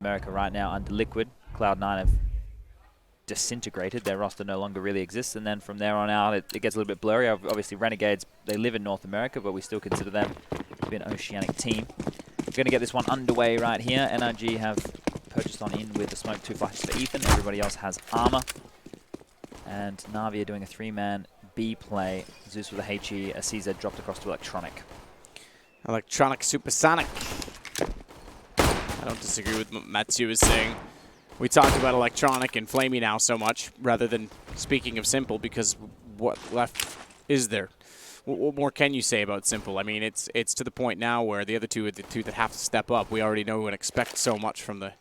America right now under Liquid. Cloud9 have disintegrated. Their roster no longer really exists. And then from there on out, it gets a little bit blurry. Obviously, Renegades, they live in North America, but we still consider them to be an oceanic team. We're going to get this one underway right here. NRG have purchased on in with the smoke 2 flashes for Ethan. Everybody else has armor. And Na'Vi are doing a 3-man B play. Zeus with a HE, a CZ dropped across to Electronic. Electronic Supersonic. I don't disagree with what Matsu is saying. We talked about Electronic and Flamey now so much, rather than speaking of Simple, because what left is there? What more can you say about Simple? I mean, it's to the point now where the other two are the two that have to step up. We already know and expect so much from the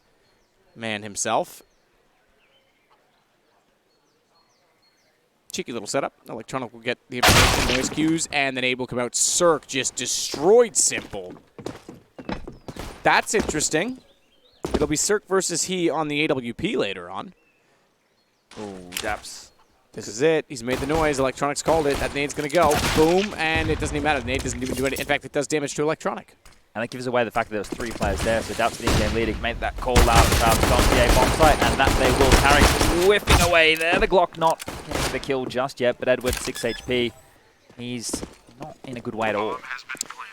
man himself. Cheeky little setup. Electronic will get the information, noise cues, and then Abe will come out. Cirque just destroyed Simple. That's interesting. It'll be Cirque versus he on the AWP later on. Oh, Daps. This is it. He's made the noise. Electronic's called it. That nade's going to go. Boom. And it doesn't even matter. The nade doesn't even do anything. In fact, it does damage to Electronic. And that gives away the fact that there was 3 players there. So Daps, the in-game leader, made that call out about the A bomb site. And that they will carry whipping away there. The Glock not getting the kill just yet. But Edward, 6 HP. He's not in a good way at all.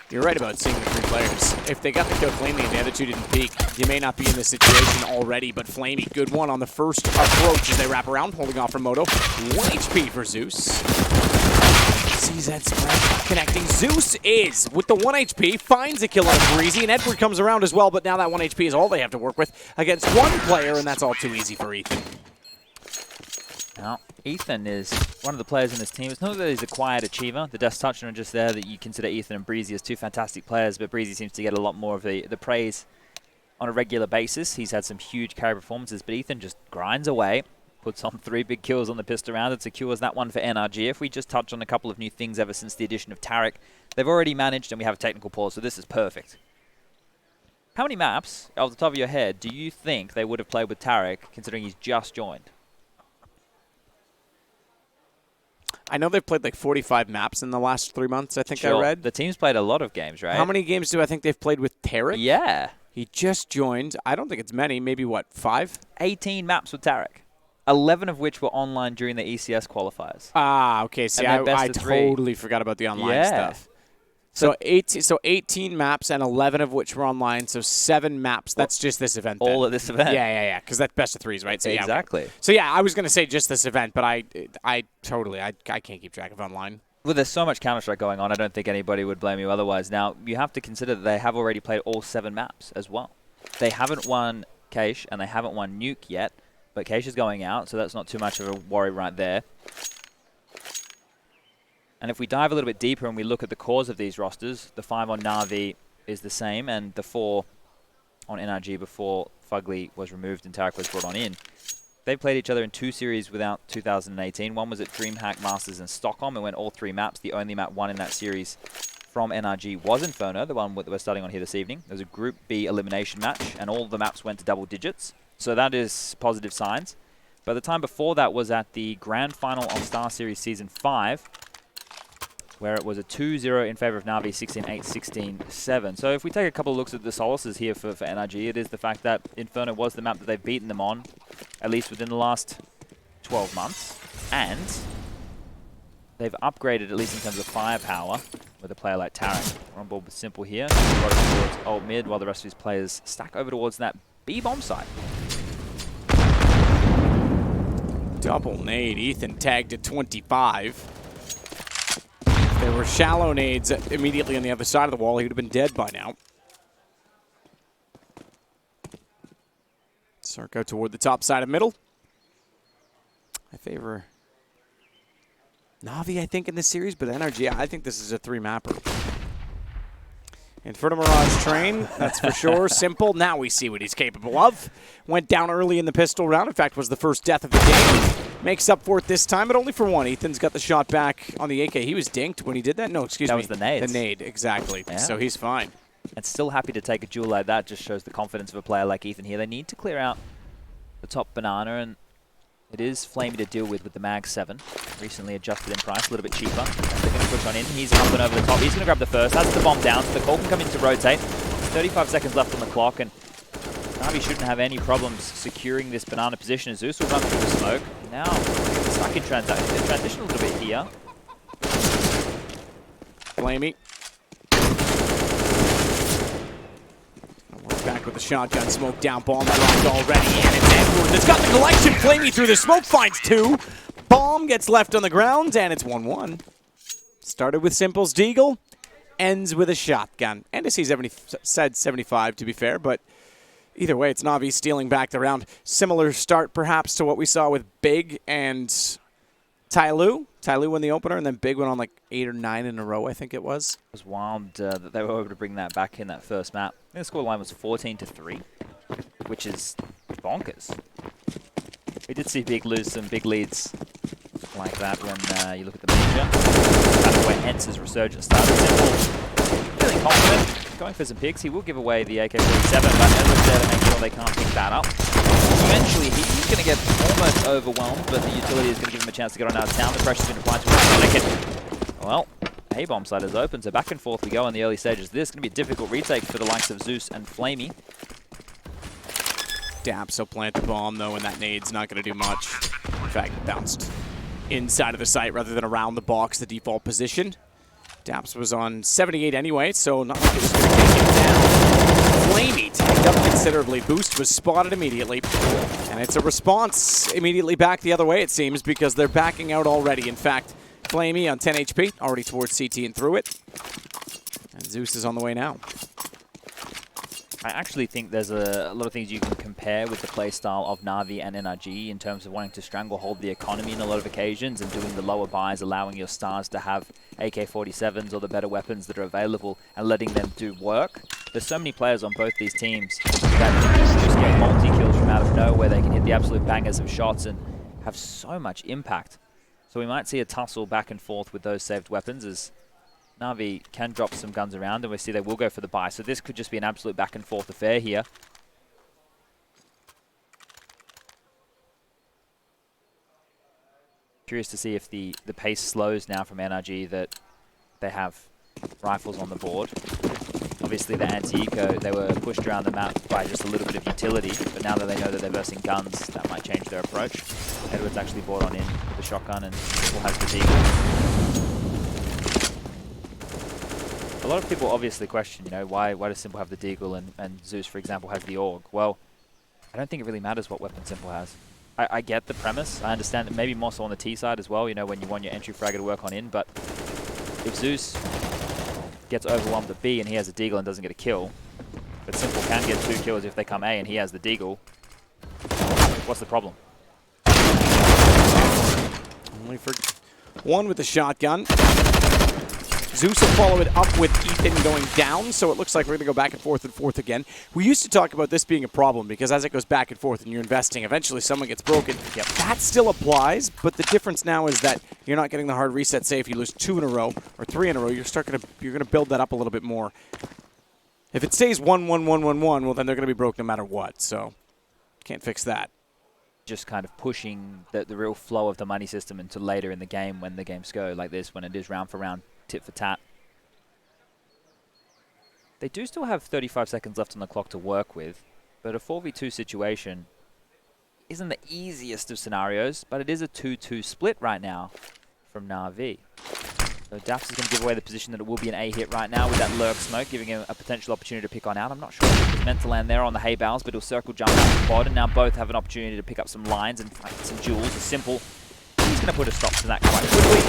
You're right about seeing the 3 players. If they got the kill cleanly and the other 2 didn't peek, you may not be in this situation already, but Flamey, good one on the first approach as they wrap around, holding off from Moto. 1 HP for Zeus. CZ spread connecting. Zeus is, with the 1 HP, finds a kill on Breezy, and Edward comes around as well, but now that 1 HP is all they have to work with against 1 player, and that's all too easy for Ethan. Now, Ethan is one of the players in this team. It's not that he's a quiet achiever. The Death Touch are just there that you consider Ethan and Breezy as 2 fantastic players, but Breezy seems to get a lot more of the praise on a regular basis. He's had some huge carry performances, but Ethan just grinds away, puts on 3 big kills on the pistol round, and secures that one for NRG. If we just touch on a couple of new things ever since the addition of Tarek, they've already managed, and we have a technical pause, so this is perfect. How many maps, off the top of your head, do you think they would have played with Tarek, considering he's just joined? I know they've played like 45 maps in the last 3 months, I think I read. The team's played a lot of games, right? How many games do I think they've played with Tarek? Yeah. He just joined. I don't think it's many. Maybe, what, 5? 18 maps with Tarek. 11 of which were online during the ECS qualifiers. Ah, okay. See, I totally forgot about the online stuff. So 18 maps and 11 of which were online, so 7 maps. That's just this event then. All at this event. Yeah, because that's best of 3s, right? So, exactly. Yeah, okay. So yeah, I was going to say just this event, but I can't keep track of online. Well, there's so much Counter-Strike going on, I don't think anybody would blame you otherwise. Now, you have to consider that they have already played all 7 maps as well. They haven't won Cache, and they haven't won Nuke yet, but Cache is going out, so that's not too much of a worry right there. And if we dive a little bit deeper and we look at the cores of these rosters, the 5 on Na'Vi is the same, and the 4 on NRG before Fugly was removed and Tarek was brought on in. They played each other in 2 series without 2018. One was at DreamHack Masters in Stockholm. It went all 3 maps. The only map won in that series from NRG was Inferno, the one that we're starting on here this evening. There was a Group B elimination match, and all the maps went to double digits. So that is positive signs. But the time before that was at the grand final of StarSeries Season 5, where it was a 2-0 in favor of Na'Vi, 16-8, 16-7. So if we take a couple of looks at the solaces here for NRG, it is the fact that Inferno was the map that they've beaten them on, at least within the last 12 months. And they've upgraded, at least in terms of firepower, with a player like Tarek. We're on board with Simple here. Got it towards alt mid, while the rest of his players stack over towards that B bomb site. Double nade. Ethan tagged at 25. There were shallow nades immediately on the other side of the wall. He would have been dead by now. Cirque out toward the top side of middle. I favor Na'Vi, I think, in this series, but NRG, I think this is a 3-mapper. Inferno Mirage Train, that's for sure. Simple, now we see what he's capable of. Went down early in the pistol round. In fact, was the first death of the game. Makes up for it this time, but only for 1. Ethan's got the shot back on the AK. He was dinked when he did that? No, excuse me. That was the nade. The nade, exactly. Yeah. So he's fine. And still happy to take a duel like that. Just shows the confidence of a player like Ethan here. They need to clear out the top banana, and it is Flamey to deal with the Mag 7. Recently adjusted in price, a little bit cheaper. They're going to push on in. He's up and over the top. He's going to grab the first. That's the bomb down, so the call can come in to rotate. 35 seconds left on the clock, and Na'Vi shouldn't have any problems securing this banana position. Zeus will run through the smoke. Now, stuck in transition a little bit here. Flamey. Back with the shotgun, smoke down, bomb dropped already, and it's Edward that's got the collection. Flamey through the smoke, finds 2. Bomb gets left on the ground, and it's 1-1. Started with Simple's Deagle, ends with a shotgun. And he said 75 to be fair, but either way, it's Na'Vi stealing back the round. Similar start perhaps to what we saw with Big and Tyloo. Tyloo won the opener, and then Big went on like 8 or 9 in a row, I think it was. It was wild that they were able to bring that back in that first map. I think the scoreline was 14-3, which is bonkers. We did see Big lose some big leads like that when you look at the major. That's kind of where Ence's resurgence started. Simple, feeling confident, going for some picks. He will give away the AK-47, but Edward's there to make sure they can't pick that up. Eventually, he's going to get almost overwhelmed, but the utility is going to give him a chance to get on out of town. The pressure's been applied to him. Well, A-bomb side is open, so back and forth we go in the early stages. This is going to be a difficult retake for the likes of Zeus and Flamey. Daps will plant the bomb, though, and that nade's not going to do much. In fact, it bounced inside of the site rather than around the box, the default position. Daps was on 78 anyway, so not like it was going to take him down. Flamey tagged up considerably. Boost was spotted immediately. And it's a response immediately back the other way, it seems, because they're backing out already. In fact, Flamey on 10 HP, already towards CT and through it. And Zeus is on the way now. I actually think there's a lot of things you can compare with the playstyle of Na'Vi and NRG in terms of wanting to stranglehold the economy in a lot of occasions and doing the lower buys, allowing your stars to have AK-47s or the better weapons that are available and letting them do work. There's so many players on both these teams that just get multi-kills from out of nowhere. They can hit the absolute bangers of shots and have so much impact. So we might see a tussle back and forth with those saved weapons as Na'Vi can drop some guns around, and we see they will go for the buy. So this could just be an absolute back and forth affair here. Curious to see if the pace slows now from NRG, that they have rifles on the board. Obviously the anti-eco, they were pushed around the map by just a little bit of utility, but now that they know that they're versing guns, that might change their approach. Edward's actually brought on in with the shotgun and Simple has the deagle. A lot of people obviously question, you know, why does Simple have the deagle and Zeus, for example, has the AUG? Well, I don't think it really matters what weapon Simple has. I get the premise. I understand that maybe more so on the T side as well, you know, when you want your entry fragger to work on in, but if Zeus gets overwhelmed at B and he has a deagle and doesn't get a kill, but Simple can get 2 kills if they come A and he has the deagle, what's the problem? Only for 1 with the shotgun. Zeus will follow it up with Ethan going down, so it looks like we're going to go back and forth again. We used to talk about this being a problem because as it goes back and forth and you're investing, eventually someone gets broken. Yep. That still applies, but the difference now is that you're not getting the hard reset. Say if you lose 2 in a row or 3 in a row, you're going to build that up a little bit more. If it stays 1-1-1-1-1, well then they're going to be broke no matter what, so can't fix that. Just kind of pushing the real flow of the money system into later in the game when the games go like this, when it is round for round, tit for tat. They do still have 35 seconds left on the clock to work with, but a 4v2 situation isn't the easiest of scenarios, but it is a 2-2 split right now from Na'Vi. So Daps is going to give away the position that it will be an A hit right now with that lurk smoke, giving him a potential opportunity to pick on out. I'm not sure if it was meant to land there on the hay bales, but he'll circle jump out the quad, and now both have an opportunity to pick up some lines and fight some duels. It's Simple. He's going to put a stop to that quite quickly.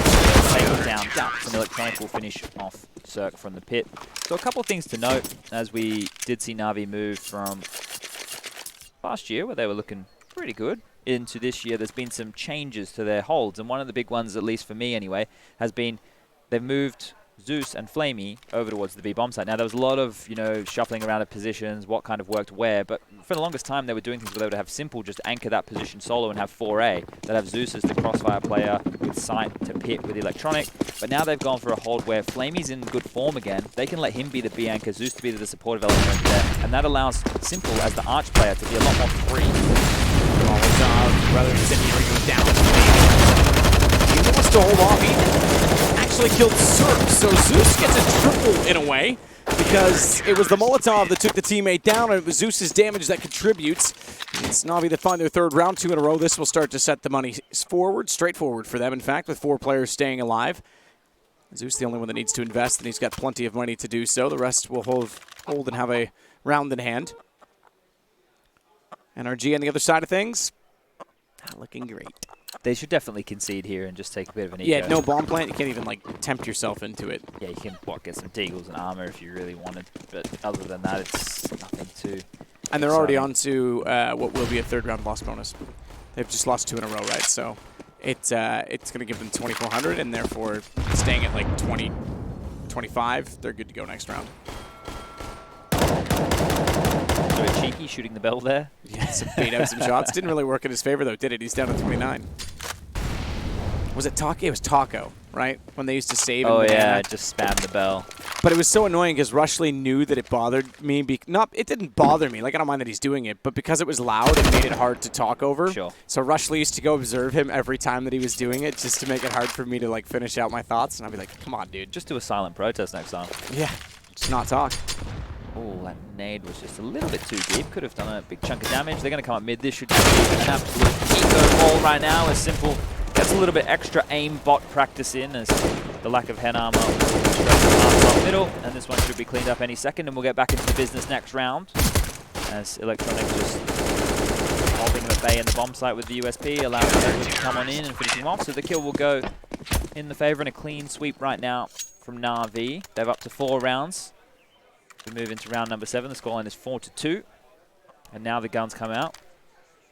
Take it down. Daps and Electronic will finish off Cirque from the pit. So a couple of things to note, as we did see Na'Vi move from last year, where they were looking pretty good, into this year. There's been some changes to their holds, and one of the big ones, at least for me anyway, has been they've moved Zeus and Flamey over towards the B bomb site. Now there was a lot of, you know, shuffling around of positions, what kind of worked where, but for the longest time they were doing things where they would have Simple just anchor that position solo and have 4A. They'd have Zeus as the crossfire player with sight to pit with Electronic, but now they've gone for a hold where Flamey's in good form again. They can let him be the B anchor, Zeus to be the supportive element over there, and that allows Simple as the arch player to be a lot more free. Rather than sitting here going down. He wants to hold off. He actually killed Surf, so Zeus gets a triple in a way because it was the Molotov that took the teammate down, and it was Zeus's damage that contributes. It's Na'Vi that find their third round, 2 in a row. This will start to set the money forward, straightforward for them, in fact, with 4 players staying alive. Zeus the only one that needs to invest, and he's got plenty of money to do so. The rest will hold and have a round in hand. NRG on the other side of things, not looking great. They should definitely concede here and just take a bit of an ego. Yeah, no bomb plant. You can't even, like, tempt yourself into it. Yeah, you can get some deagles and armor if you really wanted, but other than that, it's nothing too And they're exciting. already on to what will be a third round loss bonus. They've just lost 2 in a row, right? So it's going to give them 2,400, and therefore staying at like 20, 25, they're good to go next round. So a cheeky shooting the bell there. Yeah, bait out some shots. Didn't really work in his favor, though, did it? He's down to 29. Was it Taco? It was Taco, right? When they used to save. Oh, in yeah, just spam the bell. But it was so annoying because Rushley knew that it bothered me. It didn't bother me. Like, I don't mind that he's doing it. But because it was loud, it made it hard to talk over. Sure. So Rushley used to go observe him every time that he was doing it just to make it hard for me to, like, finish out my thoughts. And I'd be like, come on, dude. Just do a silent protest next time. Yeah, just not talk. Oh, that nade was just a little bit too deep. Could have done a big chunk of damage. They're going to come up mid. This should be an absolute eco ball right now. As Simple gets a little bit extra aim bot practice in as the lack of head armor up middle. And this one should be cleaned up any second. And we'll get back into the business next round. As Electronic just holding the bay in the bomb site with the USP, allowing them to come on in and finish him off. So the kill will go in the favor and a clean sweep right now from Na'Vi. They're up to 4 rounds. We move into round number 7. The scoreline is 4-2. And now the guns come out.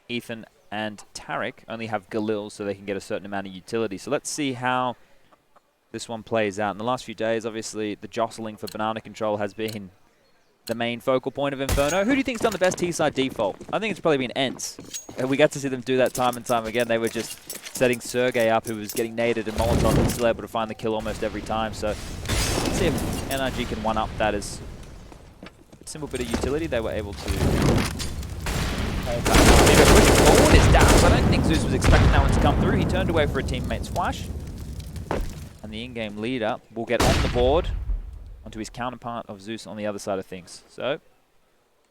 Ethan and Tarek only have Galil, so they can get a certain amount of utility. So let's see how this one plays out. In the last few days, obviously, the jostling for banana control has been the main focal point of Inferno. Who do you think's done the best T-side default? I think it's probably been Ents. And we got to see them do that time and time again. They were just setting Sergey up, who was getting naded and Molotov, and still able to find the kill almost every time. So let's see if NRG can one-up that as simple bit of utility. They were able to hold that. Pushing forward is down, so I don't think Zeus was expecting that one to come through. He turned away for a teammate's flash. And the in-game leader will get on the board onto his counterpart of Zeus on the other side of things. So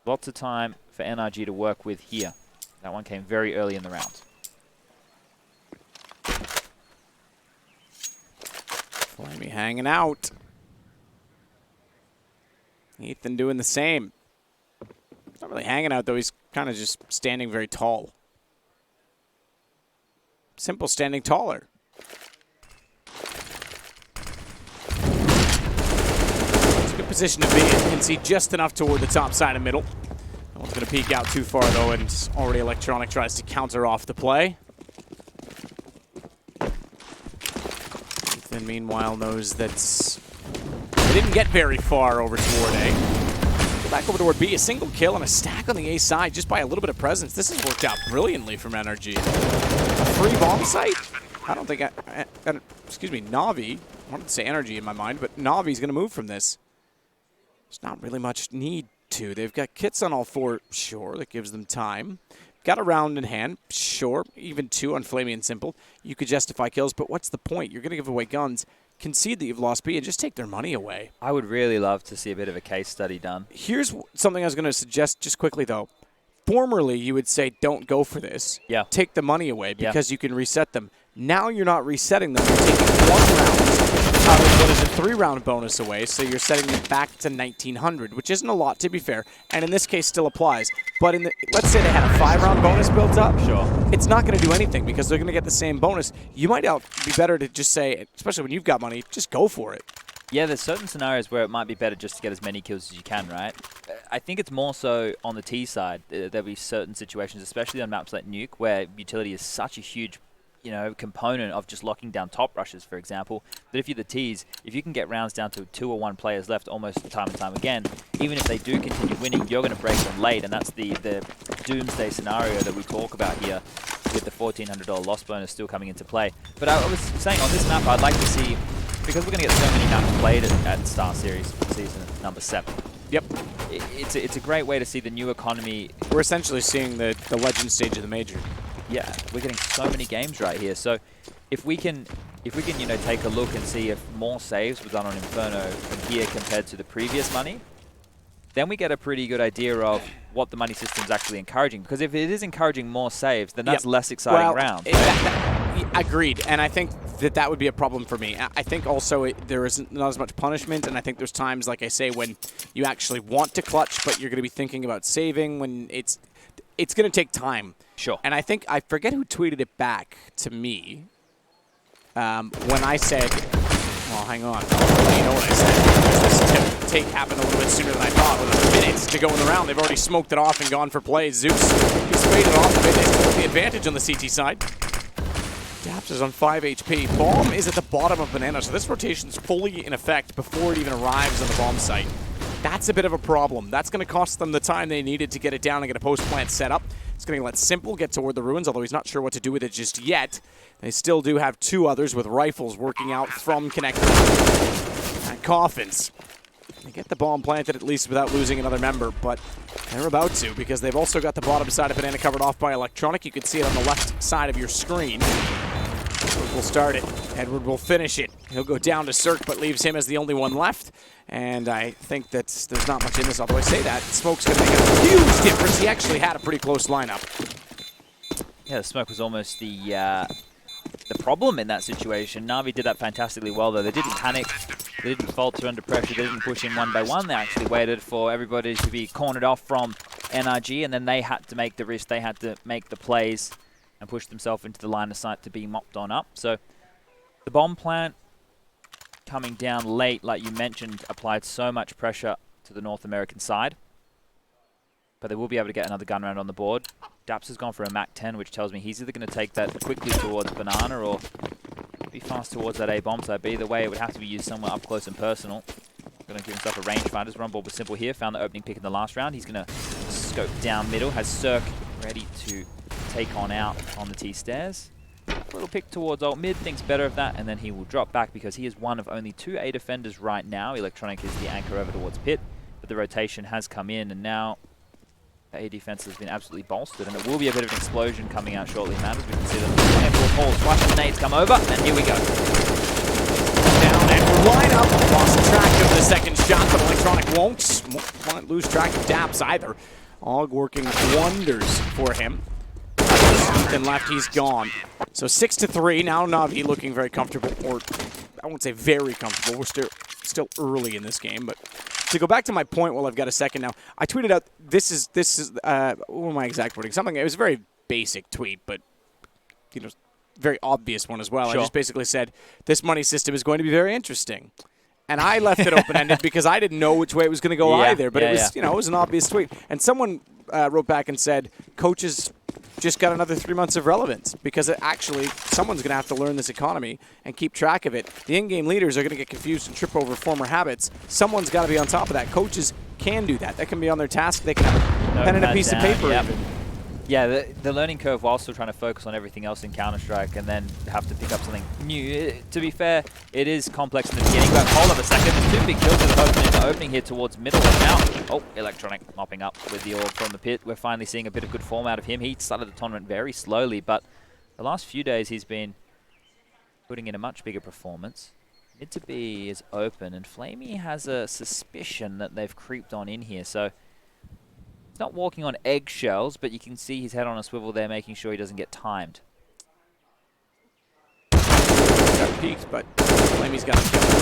lots of time for NRG to work with here. That one came very early in the round. Flamey hanging out. Ethan doing the same. Not really hanging out, though. He's kind of just standing very tall. Simple standing taller. It's a good position to be in. Can see just enough toward the top side of middle. No one's going to peek out too far, though, and already Electronic tries to counter off the play. Ethan, meanwhile, knows that they didn't get very far over toward A. Go back over toward B. A single kill and a stack on the A side just by a little bit of presence. This has worked out brilliantly from NRG. A free bomb site? I don't think excuse me, Na'Vi. I wanted to say NRG in my mind, but Na'Vi's going to move from this. There's not really much need to. They've got kits on all 4. Sure, that gives them time. Got a round in hand. Sure, even 2 on Flamey and Simple. You could justify kills, but what's the point? You're going to give away guns. Concede that you've lost B and just take their money away. I would really love to see a bit of a case study done. Here's something I was going to suggest just quickly, though. Formerly, you would say, don't go for this. Yeah. Take the money away because you can reset them. Now you're not resetting them. You're taking 1 round out of what is a 3-round bonus away, so you're setting them back to 1,900, which isn't a lot, to be fair, and in this case still applies. But let's say they had a 5-round bonus built up. Sure. It's not going to do anything because they're going to get the same bonus. You might be better to just say, especially when you've got money, just go for it. Yeah, there's certain scenarios where it might be better just to get as many kills as you can, right? I think it's more so on the T side. There'll be certain situations, especially on maps like Nuke, where utility is such a huge, component of just locking down top rushes, for example. That if you're the Ts, if you can get rounds down to 2 or 1 players left almost time and time again, even if they do continue winning, you're going to break them late, and that's the doomsday scenario that we talk about here with the $1,400 loss bonus still coming into play. But I was saying on this map, I'd like to see, because we're going to get so many maps played at StarSeries season number 7. Yep. It's a great way to see the new economy. We're essentially seeing the legend stage of the major. Yeah, we're getting so many games right here. So if we can if we can, take a look and see if more saves were done on Inferno from here compared to the previous money, then we get a pretty good idea of what the money system's actually encouraging. Because if it is encouraging more saves, then that's less exciting rounds. Agreed, and I think that would be a problem for me. I think also there isn't not as much punishment, and I think there's times, like I say, when you actually want to clutch, but you're going to be thinking about saving when it's going to take time. Sure. And I forget who tweeted it back to me when I said, well, hang on, I'll let you know what I said. This take happened a little bit sooner than I thought. With minutes to go in the round, they've already smoked it off and gone for plays. Zeus is faded off a bit. They put the advantage on the CT side. Daps is on 5 HP. Bomb is at the bottom of Banana, so this rotation's fully in effect before it even arrives on the bomb site. That's a bit of a problem. That's going to cost them the time they needed to get it down and get a post-plant set up. It's going to let Simple get toward the ruins, although he's not sure what to do with it just yet. They still do have 2 others with rifles working out from connectors and coffins. They get the bomb planted at least without losing another member, but they're about to because they've also got the bottom side of Banana covered off by Electronic. You can see it on the left side of your screen. Edward will start it. Edward will finish it. He'll go down to Cirque, but leaves him as the only one left. And I think that there's not much in this, although I say that. Smoke's going to make a huge difference. He actually had a pretty close lineup. Yeah, the Smoke was almost the problem in that situation. Na'Vi did that fantastically well, though. They didn't panic. They didn't falter under pressure. They didn't push in one by one. They actually waited for everybody to be cornered off from NRG, and then they had to make the risk. They had to make the plays and push themselves into the line of sight to be mopped on up. So the bomb plant coming down late, like you mentioned, applied so much pressure to the North American side. But they will be able to get another gun round on the board. Daps has gone for a MAC-10, which tells me he's either going to take that quickly towards Banana or be fast towards that A-bomb side. But either way, it would have to be used somewhere up close and personal. Going to give himself a rangefinder. Run board with Simple here. Found the opening pick in the last round. He's going to scope down middle. Has Cirque ready to take on out on the T-stairs. A little pick towards ult mid. Thinks better of that. And then he will drop back because he is one of only 2 A defenders right now. Electronic is the anchor over towards pit. But the rotation has come in, and now the A defense has been absolutely bolstered, and there will be a bit of an explosion coming out shortly, man, as we can see them. Holes, twice the nades come over, and here we go. Down and line up. Lost track of the second shot, but Electronic won't lose track of Daps either. Og working wonders for him. Then left, he's gone. So 6-3. Now Na'Vi looking very comfortable, or I won't say very comfortable. We're still early in this game, but to go back to my point while I've got a second now, I tweeted out, this is what am I exact wording? Something, it was a very basic tweet, but, very obvious one as well. Sure. I just basically said, this money system is going to be very interesting. And I left it open-ended because I didn't know which way it was going to go either, but it was, it was an obvious tweet. And someone wrote back and said, coaches just got another 3 months of relevance because actually someone's going to have to learn this economy and keep track of it. The in-game leaders are going to get confused and trip over former habits. Someone's got to be on top of that. Coaches can do that. That can be on their task. They can have a pen and a piece of paper even. Yeah, the learning curve while still trying to focus on everything else in Counter-Strike and then have to pick up something new. To be fair, it is complex in the beginning, but hold on a second. There's 2 big kills in the opening here towards middle and now. Oh, Electronic mopping up with the orb from the pit. We're finally seeing a bit of good form out of him. He started the tournament very slowly, but the last few days he's been putting in a much bigger performance. Mid to B is open, and Flamey has a suspicion that they've creeped on in here, so he's not walking on eggshells, but you can see his head on a swivel there, making sure he doesn't get timed. Got peeked, but Flamey's got him killed.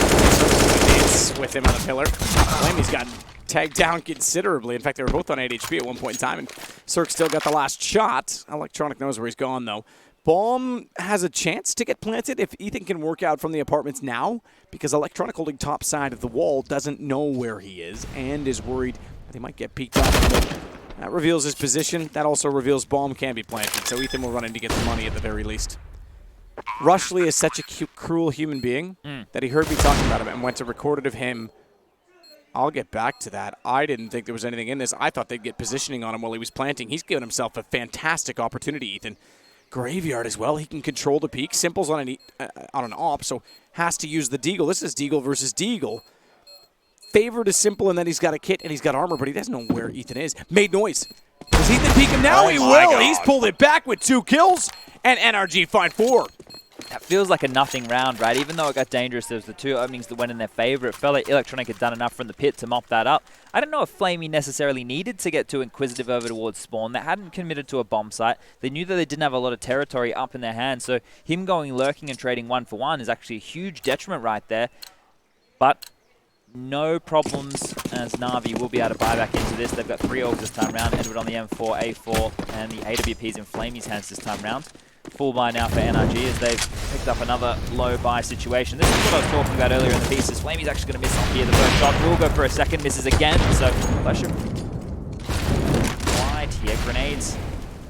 Dance with him on the pillar. Flamey's got tagged down considerably. In fact, they were both on 8 HP at one point in time, and Cirque still got the last shot. Electronic knows where he's gone, though. Bomb has a chance to get planted if Ethan can work out from the apartments now, because Electronic holding top side of the wall doesn't know where he is and is worried that he might get peeked up. That reveals his position. That also reveals bomb can be planted, so Ethan will run in to get the money at the very least. Rushley is such a cruel human being that he heard me talking about him and went to record it of him. I'll get back to that. I didn't think there was anything in this. I thought they'd get positioning on him while he was planting. He's given himself a fantastic opportunity, Ethan. Graveyard as well. He can control the peak. Simple's on an op, so has to use the Deagle. This is Deagle versus Deagle. Favor to Simple, and then he's got a kit and he's got armor, but he doesn't know where Ethan is. Made noise. Does Ethan peek him now? He will. God. He's pulled it back with 2 kills, and NRG find 4. that feels like a nothing round, right? Even though it got dangerous, there was the 2 openings that went in their favor. It felt like Electronic had done enough from the pit to mop that up. I don't know if Flamey necessarily needed to get too inquisitive over towards spawn. They hadn't committed to a bomb site. They knew that they didn't have a lot of territory up in their hands, so him going lurking and trading 1-for-1 is actually a huge detriment right there. But no problems, as Na'Vi will be able to buy back into this. They've got 3 orgs this time round. Edward on the M4, A4, and the AWP's in Flamey's hands this time round. Full buy now for NRG as they've picked up another low buy situation. This is what I was talking about earlier in the piece. Is Flamey's actually going to miss on here. The first shot will go for a second, misses again. So Flesh wide here, grenades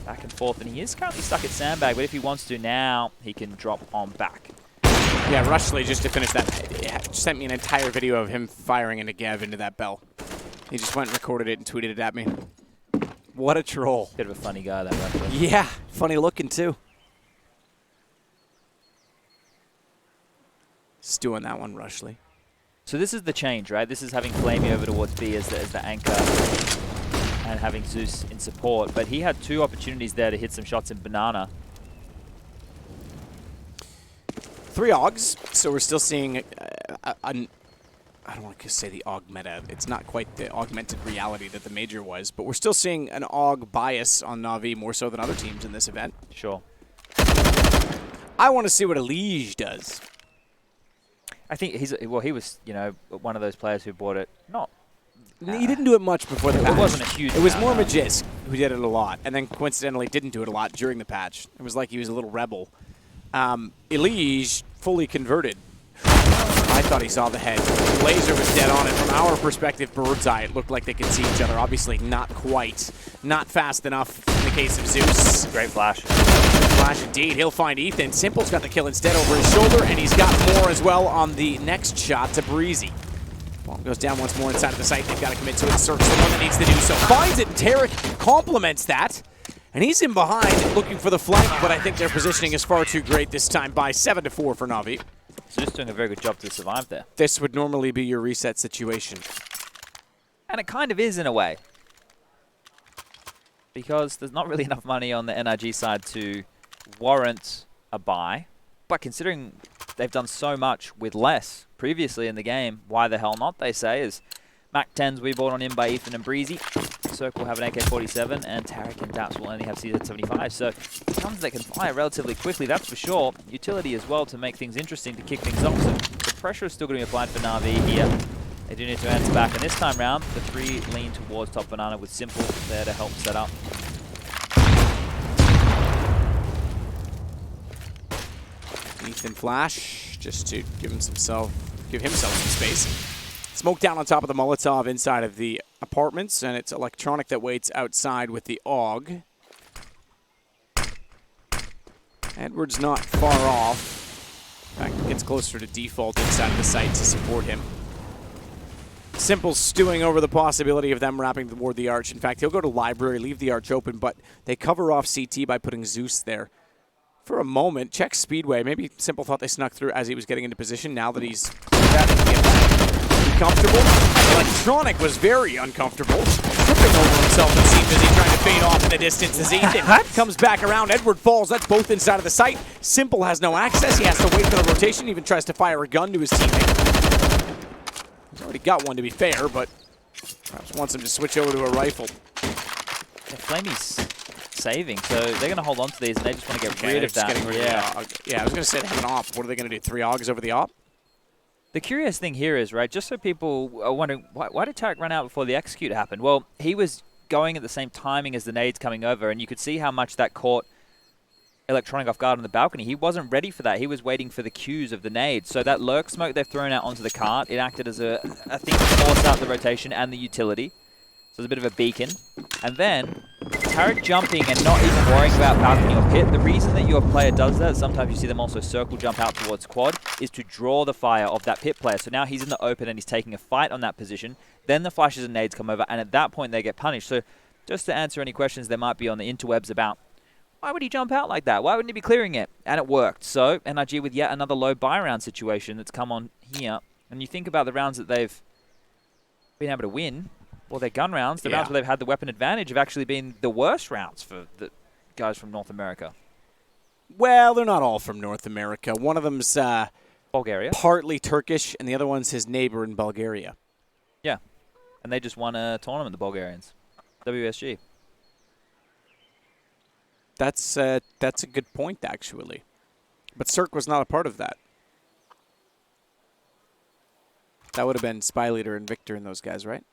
back and forth, and he is currently stuck at sandbag. But if he wants to now, he can drop on back. Yeah, Rushley, just to finish that, sent me an entire video of him firing into Gav into that bell. He just went and recorded it and tweeted it at me. What a troll. Bit of a funny guy, that Rushley. Yeah, funny looking too. Just doing that one, Rushley. So this is the change, right? This is having Flamey over towards B as the anchor and having Zeus in support. But he had 2 opportunities there to hit some shots in Banana. 3 Augs, so we're still seeing I don't want to say the Aug meta. It's not quite the augmented reality that the Major was, but we're still seeing an Aug bias on Na'Vi more so than other teams in this event. Sure. I want to see what Elige does. I think he was, you know, one of those players who bought it. He didn't do it much before the patch. It wasn't a huge. It was more Magisk who did it a lot, and then coincidentally didn't do it a lot during the patch. It was like he was a little rebel. Elige fully converted. I thought he saw the head. The laser was dead on it. From our perspective, bird's eye, it looked like they could see each other. Obviously, not quite. Not fast enough in the case of Zeus. Great flash. Flash indeed. He'll find Ethan. Simple's got the kill instead over his shoulder, and he's got more as well on the next shot to Breezy. Bomb goes down once more inside of the site. They've got to commit to it. Search the one that needs to do so. Finds it, and Tarek compliments that. And he's in behind looking for the flank, but I think their positioning is far too great this time by 7-4 for Na'Vi. So just doing a very good job to survive there. This would normally be your reset situation. And it kind of is in a way. Because there's not really enough money on the NRG side to warrant a buy. But considering they've done so much with less previously in the game, why the hell not, they say, is Mac 10s we bought on in by Ethan and Breezy. Circle will have an AK-47, and Tarek and Daps will only have CZ-75. So guns that can fire relatively quickly, that's for sure. Utility as well to make things interesting, to kick things off. So the pressure is still going to be applied for Na'Vi here. They do need to answer back, and this time round, the 3 lean towards top Banana with Simple there to help set up. Ethan flash, just to give himself some space. Smoke down on top of the Molotov inside of the apartments, and it's Electronic that waits outside with the AUG. Edward's not far off. In fact, gets closer to default inside of the site to support him. Simple stewing over the possibility of them wrapping toward the arch. In fact, he'll go to library, leave the arch open, but they cover off CT by putting Zeus there. For a moment, check Speedway. Maybe Simple thought they snuck through as he was getting into position. Now that he's comfortable, Electronic was very uncomfortable. Tripping over himself, it seemed, as he tried to fade off in the distance as Ethan comes back around. Edward falls. That's both inside of the site. Simple has no access. He has to wait for the rotation. Even tries to fire a gun to his teammate. He's already got one, to be fair, but perhaps wants him to switch over to a rifle. Yeah, Flamey's saving, so they're going to hold on to these, and they just want to get rid of that. Yeah, I was going to say they have an op. What are they going to do, 3 AUGs over the op? The curious thing here is, right, just so people are wondering, why did Tarek run out before the execute happened? Well, he was going at the same timing as the nades coming over, and you could see how much that caught Electronic off guard on the balcony. He wasn't ready for that. He was waiting for the cues of the nades. So that lurk smoke they've thrown out onto the cart, it acted as a thing to force out the rotation and the utility. So it's a bit of a beacon. And then Tarek jumping and not even worrying about balcony or pit. The reason that your player does that, sometimes you see them also circle jump out towards quad, is to draw the fire of that pit player. So now he's in the open and he's taking a fight on that position. Then the flashes and nades come over, and at that point they get punished. So just to answer any questions there might be on the interwebs about why would he jump out like that? Why wouldn't he be clearing it? And it worked. So NRG with yet another low buy round situation that's come on here. And you think about the rounds that they've been able to win, well, their gun rounds, the rounds where they've had the weapon advantage have actually been the worst rounds for the guys from North America. Well, they're not all from North America. One of them's Bulgaria. partly Turkish, and the other one's his neighbor in Bulgaria. Yeah. And they just won a tournament, the Bulgarians. WSG. That's a good point, actually. But Cirque was not a part of that. That would have been Spy Leader and Victor and those guys, right?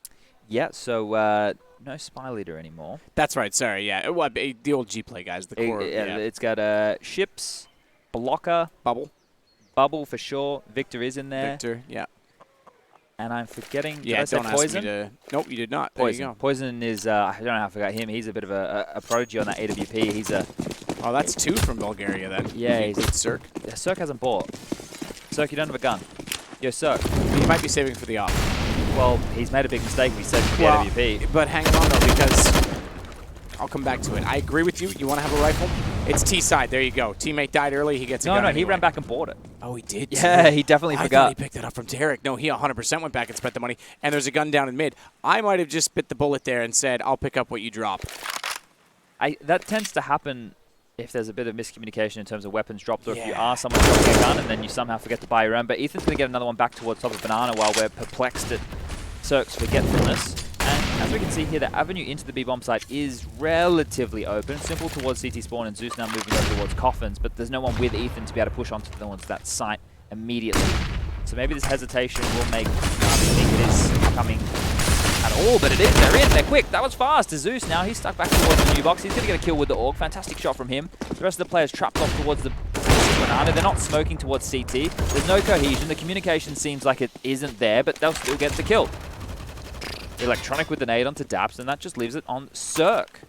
Yeah, so no Spy Leader anymore. That's right, sorry, yeah. Well, the old G-Play guys, the core. It's got Ships, Blocker, Bubble for sure. Victor is in there. Victor, yeah. And I'm forgetting, Yeah, did I don't say ask Poison? me to... Nope, you did not. Poison. There you go. Poison is, I don't know how I forgot him. He's a bit of a prodigy on that AWP. He's a... Oh, that's 2 from Bulgaria, then. Yeah, he's good. Cirque. Yeah, Cirque hasn't bought. Cirque, you don't have a gun. Yo, Cirque. He might be saving for the op. Well, he's made a big mistake if he said for the AWP. But hang on, though, because I'll come back to it. I agree with you. You want to have a rifle? It's T-side. There you go. Teammate died early. He gets a gun No, anyway. he ran back and bought it. Oh, he did? Yeah, he definitely I forgot. thought he picked it up from Derek. No, he 100% went back and spent the money. And there's a gun down in mid. I might have just bit the bullet there and said, I'll pick up what you drop. That tends to happen if there's a bit of miscommunication in terms of weapons dropped, or if you are someone dropping a gun and then you somehow forget to buy your own. But Ethan's going to get another one back towards top of Banana while we're perplexed at Cirque's forgetfulness. And as we can see here, the avenue into the B-bomb site is relatively open. Simple towards CT spawn, and Zeus now moving over towards Coffins, but there's no one with Ethan to be able to push onto that site immediately. So maybe this hesitation will make Navi think it is coming at all, but it is. They're in. They're quick. That was fast. Zeus now, he's stuck back towards the new box. He's going to get a kill with the AUG. Fantastic shot from him. The rest of the players trapped off towards the Banana. They're not smoking towards CT. There's no cohesion. The communication seems like it isn't there, but they'll still get the kill. Electronic with the nade onto Daps, and that just leaves it on Cirque.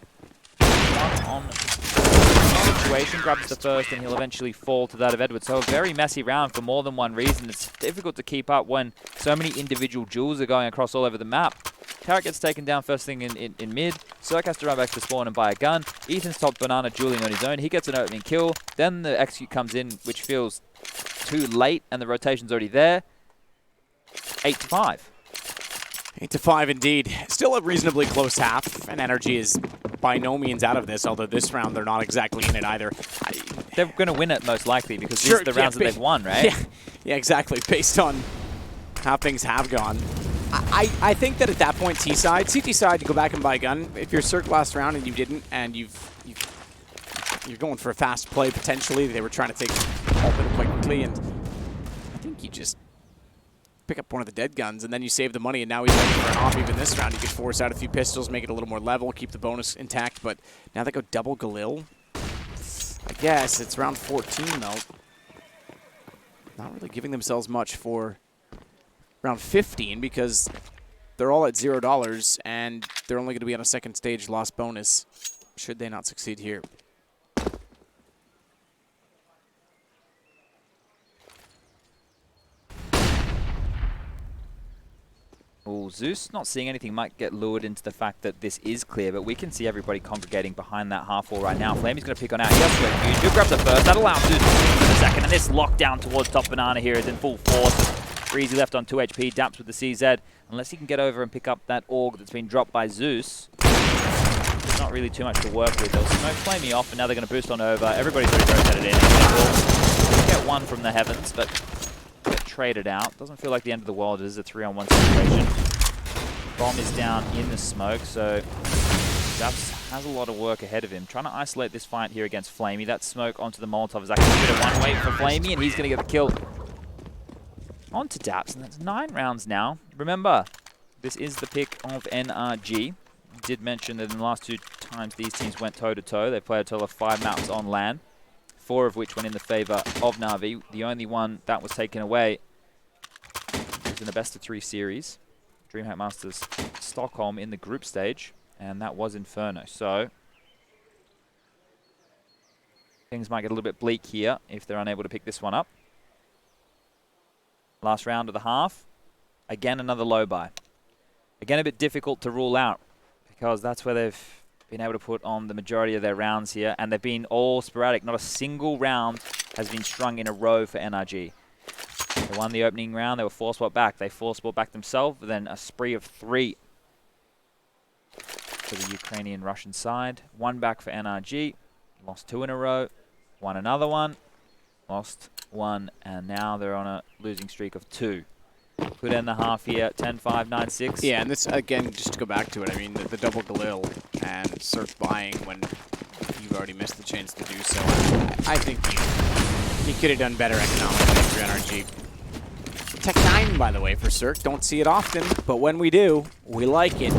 One on situation, grabs the first, and he'll eventually fall to that of Edward. So a very messy round for more than one reason. It's difficult to keep up when so many individual duels are going across all over the map. Carrot gets taken down first thing in mid. Cirque has to run back to spawn and buy a gun. Ethan's top Banana dueling on his own. He gets an opening kill. Then the execute comes in, which feels too late, and the rotation's already there. 8-5. 8-5 indeed. Still a reasonably close half, and NRG is by no means out of this, although this round they're not exactly in it either. They're going to win it most likely because these are the rounds that they've won, right? Yeah, exactly, based on how things have gone. I think that at that point, T-side, CT side, you go back and buy a gun. If you're Cirque last round and you didn't, and you're going for a fast play potentially, they were trying to take it quite quickly, and I think you just pick up one of the dead guns, and then you save the money, and now he's ready for an off even this round. You could force out a few pistols, make it a little more level, keep the bonus intact, but now they go double Galil. I guess it's round 14, though. Not really giving themselves much for round 15 because they're all at $0, and they're only going to be on a second stage lost bonus should they not succeed here. Oh, Zeus not seeing anything might get lured into the fact that this is clear, but we can see everybody congregating behind that half wall right now. Flamey's going to pick on out. He has to go huge. He'll grab the first. That allows Zeus to swing for the second, and this lockdown towards top Banana here is in full force. Breezy left on 2 HP, Daps with the CZ. Unless he can get over and pick up that AUG that's been dropped by Zeus, there's not really too much to work with. They'll smoke Flamey off, and now they're going to boost on over. Everybody's already rotated in. We'll get one from the heavens, but get traded out. Doesn't feel like the end of the world. It is a 3-on-1 situation. Bomb is down in the smoke, so Daps has a lot of work ahead of him. Trying to isolate this fight here against Flamey. That smoke onto the Molotov is actually a bit of one way for Flamey, and he's going to get the kill. On to Daps, and that's 9 rounds now. Remember, this is the pick of NRG. I did mention that in the last 2 times these teams went toe-to-toe. They played a total of 5 maps on LAN, 4 of which went in the favor of Na'Vi. The only one that was taken away was in the best-of-3 series. DreamHack Masters Stockholm in the group stage, and that was Inferno. So things might get a little bit bleak here if they're unable to pick this one up. Last round of the half. Again, another low buy. Again, a bit difficult to rule out because that's where they've been able to put on the majority of their rounds here, and they've been all sporadic. Not a single round has been strung in a row for NRG. They won the opening round. They were 4-spot back. They 4-spot back themselves, then a spree of 3 for the Ukrainian-Russian side. 1 back for NRG. Lost 2 in a row. Won another one, lost one, and now they're on a losing streak of 2. Could end the half here, 10-5, 9-6. Yeah, and this, again, just to go back to it, I mean, the double Galil and Cirque buying when you've already missed the chance to do so. I think you could have done better economically for NRG. Tech 9, by the way, for Cirque. Don't see it often, but when we do, we like it.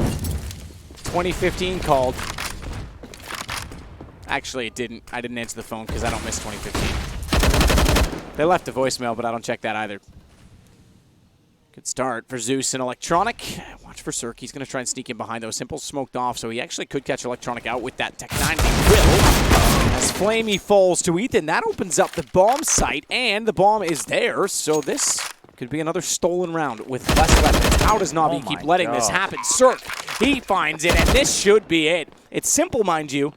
2015 called. Actually, it didn't. I didn't answer the phone because I don't miss 2015. They left a voicemail, but I don't check that either. Good start for Zeus and Electronic. Watch for Cirque. He's going to try and sneak in behind those. Simple smoked off, so he actually could catch Electronic out with that Tech 9. He will. As Flamey falls to Ethan, that opens up the bomb site, and the bomb is there, so this could be another stolen round with less weapons. How does Na'Vi keep letting this happen? Cirque, he finds it, and this should be it. It's simple, mind you.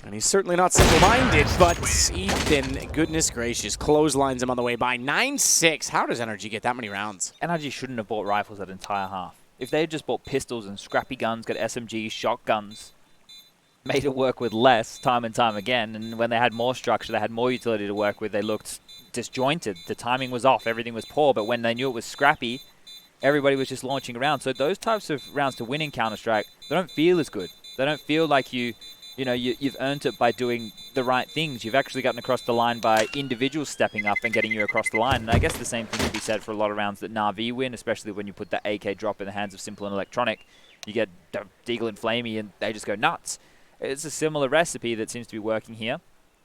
And he's certainly not simple-minded, but Ethan, goodness gracious, clotheslines him on the way by. 9-6. How does NRG get that many rounds? NRG shouldn't have bought rifles that entire half. If they had just bought pistols and scrappy guns, got SMGs, shotguns, made it work with less time and time again, and when they had more structure, they had more utility to work with, they looked disjointed. The timing was off, everything was poor, but when they knew it was scrappy, everybody was just launching around. So those types of rounds to win in Counter-Strike, they don't feel as good. They don't feel like you've earned it by doing the right things. You've actually gotten across the line by individuals stepping up and getting you across the line. And I guess the same thing could be said for a lot of rounds that Na'Vi win, especially when you put that AK drop in the hands of Simple and Electronic. You get Deagle and Flamey, and they just go nuts. It's a similar recipe that seems to be working here.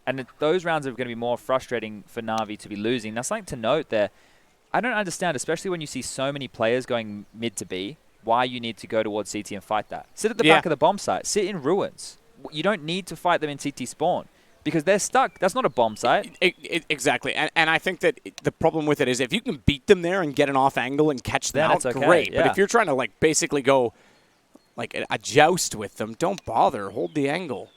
And those rounds are going to be more frustrating for Na'Vi to be losing. Now, something to note there, I don't understand, especially when you see so many players going mid to B, why you need to go towards CT and fight that. Sit at the back of the bomb site. Sit in ruins. You don't need to fight them in CT spawn because they're stuck. That's not a bomb site. Exactly. And I think that the problem with it is if you can beat them there and get an off angle and catch them out, okay, great. Yeah. But if you're trying to basically go like a joust with them, don't bother. Hold the angle.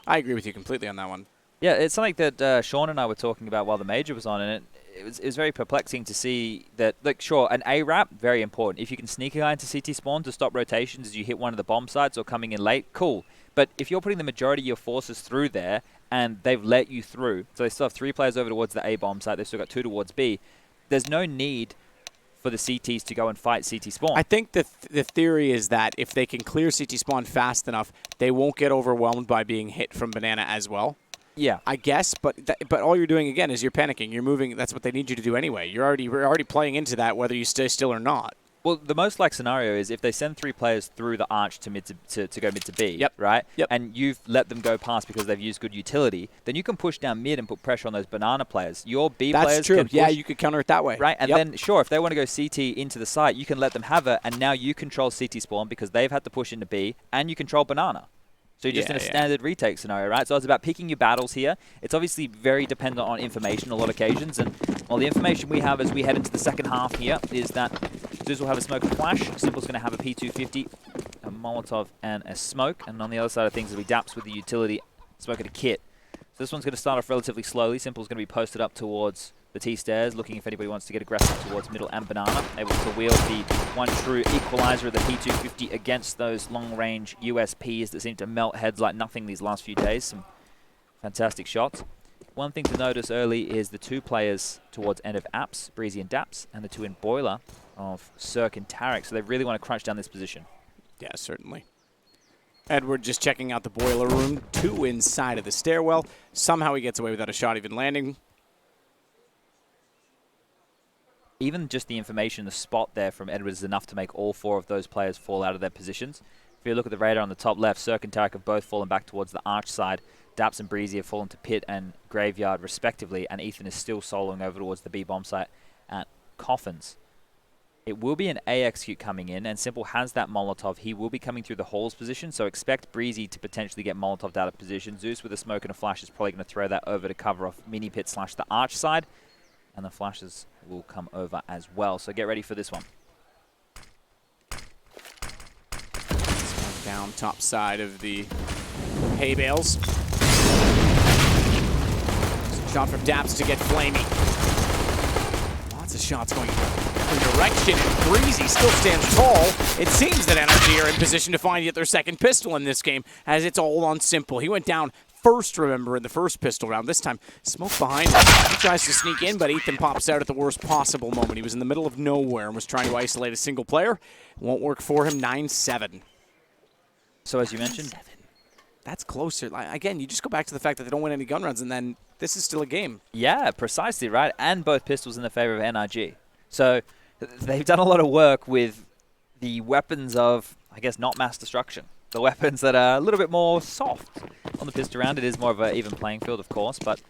I agree with you completely on that one. Yeah, it's something that Sean and I were talking about while the major was on, and it was very perplexing to see that, sure, an A-Rap, very important. If you can sneak a guy into CT spawn to stop rotations as you hit one of the bomb sites or coming in late, cool. But if you're putting the majority of your forces through there and they've let you through, so they still have 3 players over towards the A bomb site, they've still got 2 towards B, there's no need for the CTs to go and fight CT spawn. I think the theory is that if they can clear CT spawn fast enough, they won't get overwhelmed by being hit from Banana as well. Yeah, I guess, but all you're doing again is you're panicking. You're moving. That's what they need you to do anyway. You're already playing into that, whether you stay still or not. Well, the most like scenario is if they send 3 players through the arch to mid to go mid to B, right? Yep. And you've let them go past because they've used good utility, then you can push down mid and put pressure on those banana players. Your B players That's true. can push, Yeah, you could counter it that way. right? And then, sure, if they want to go CT into the site, you can let them have it, and now you control CT spawn because they've had to push into B, and you control banana. So you're just in a standard retake scenario, right? So it's about picking your battles here. It's obviously very dependent on information a lot of occasions. And, well, the information we have as we head into the second half here is that Zeus will have a smoke and flash. Simple's going to have a P250, a Molotov, and a smoke. And on the other side of things, it'll be Daps with the utility, smoke and a kit. So this one's going to start off relatively slowly. Simple's going to be posted up towards the T-stairs, looking if anybody wants to get aggressive towards middle and banana. Able to wield the one true equalizer of the P250 against those long-range USPs that seem to melt heads like nothing these last few days. Some fantastic shots. One thing to notice early is the 2 players towards end of Apps, Breezy and Daps, and the 2 in Boiler of Cirque and Tarek. So they really want to crunch down this position. Yeah, certainly. Edward just checking out the boiler room. 2 inside of the stairwell. Somehow he gets away without a shot even landing. Even just the information, the spot there from Edwards is enough to make all 4 of those players fall out of their positions. If you look at the radar on the top left, Cirque and Tarek have both fallen back towards the arch side. Daps and Breezy have fallen to pit and graveyard respectively, and Ethan is still soloing over towards the B bomb site at Coffins. It will be an A execute coming in, and Simple has that Molotov. He will be coming through the halls position, so expect Breezy to potentially get Molotoved out of position. Zeus with a smoke and a flash is probably going to throw that over to cover off mini pit / the arch side. And the flashes will come over as well. So get ready for this one. Down top side of the hay bales. Shot from Daps to get Flamey. Lots of shots going in every direction. And Breezy still stands tall. It seems that NRG are in position to find yet their second pistol in this game, as it's all on Simple. He went down first, remember, in the first pistol round. This time, smoke behind him. He tries to sneak in, but Ethan pops out at the worst possible moment. He was in the middle of nowhere and was trying to isolate a single player. Won't work for him, 9-7. So as you mentioned, that's closer. Again, you just go back to the fact that they don't win any gun runs, and then this is still a game. yeah, precisely, right? And both pistols in the favor of NRG. So they've done a lot of work with the weapons of, I guess, not mass destruction. The weapons that are a little bit more soft on the pistol round. It is more of an even playing field, of course, but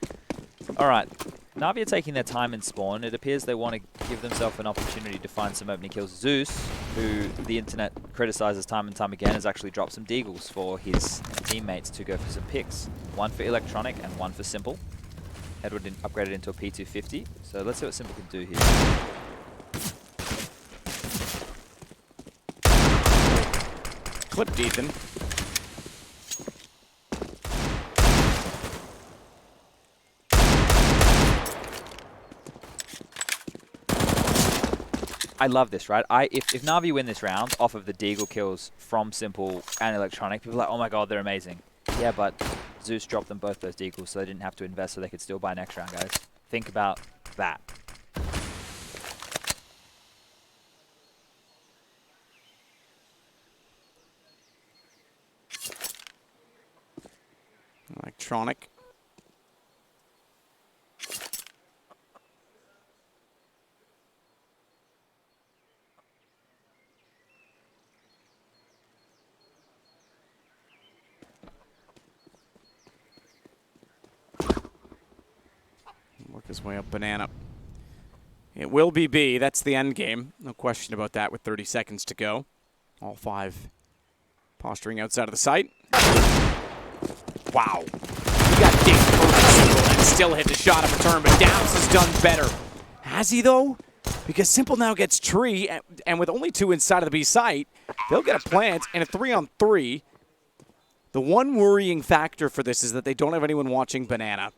all right. Na'Vi are taking their time in spawn. It appears they want to give themselves an opportunity to find some opening kills. Zeus, who the internet criticizes time and time again, has actually dropped some deagles for his teammates to go for some picks. One for electronic and one for simple. Edward upgraded into a P250. So let's see what simple can do here. Clipped Ethan. I love this, right? If Na'Vi win this round off of the deagle kills from simple and electronic, people are like, oh my god, they're amazing. Yeah, but Zeus dropped them both those deagles, so they didn't have to invest, so they could still buy next round, guys. Think about that. Electronic. Work his way up banana. It will be B. That's the end game. No question about that with 30 seconds to go. All five posturing outside of the site. Wow. He got dinged first and still hit the shot of return, but Natus has done better. Has he, though? Because Simple now gets tree, and with only 2 inside of the B site, they'll get a plant and a 3-on-3. The one worrying factor for this is that they don't have anyone watching banana.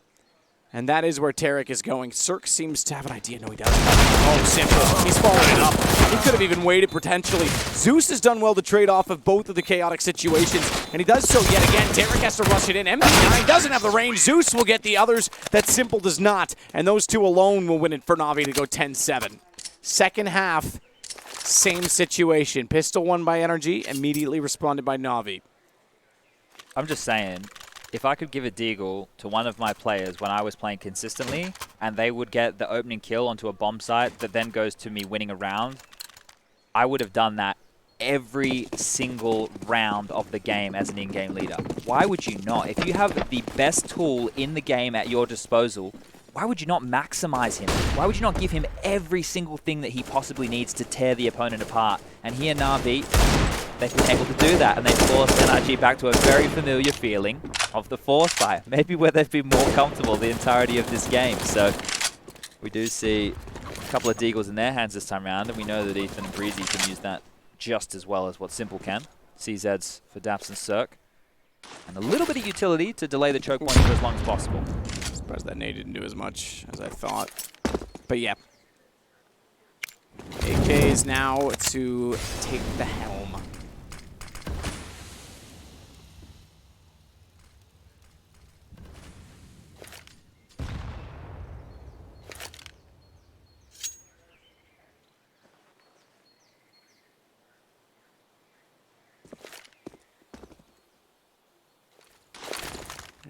And that is where Tarek is going. Cirque seems to have an idea. No, he doesn't. Oh, Simple. He's following it up. He could have even waited potentially. Zeus has done well to trade off of both of the chaotic situations, and he does so yet again. Tarek has to rush it in. MP9 doesn't have the range. Zeus will get the others that Simple does not, and those two alone will win it for Na'Vi to go 10-7. Second half, same situation. Pistol won by NRG, immediately responded by Na'Vi. I'm just saying, if I could give a deagle to one of my players when I was playing consistently, and they would get the opening kill onto a bomb site that then goes to me winning a round, I would have done that every single round of the game as an in-game leader. Why would you not? If you have the best tool in the game at your disposal, why would you not maximize him? Why would you not give him every single thing that he possibly needs to tear the opponent apart? And here Na'Vi, they've been able to do that, and they forced NRG back to a very familiar feeling of the force fire, maybe where they've been more comfortable the entirety of this game. So we do see a couple of deagles in their hands this time around, and we know that Ethan and Breezy can use that just as well as what Simple can. CZs for Daps and Cirque. And a little bit of utility to delay the choke point for as long as possible. Surprised that nade didn't do as much as I thought. But yeah. AK is now to take the helm.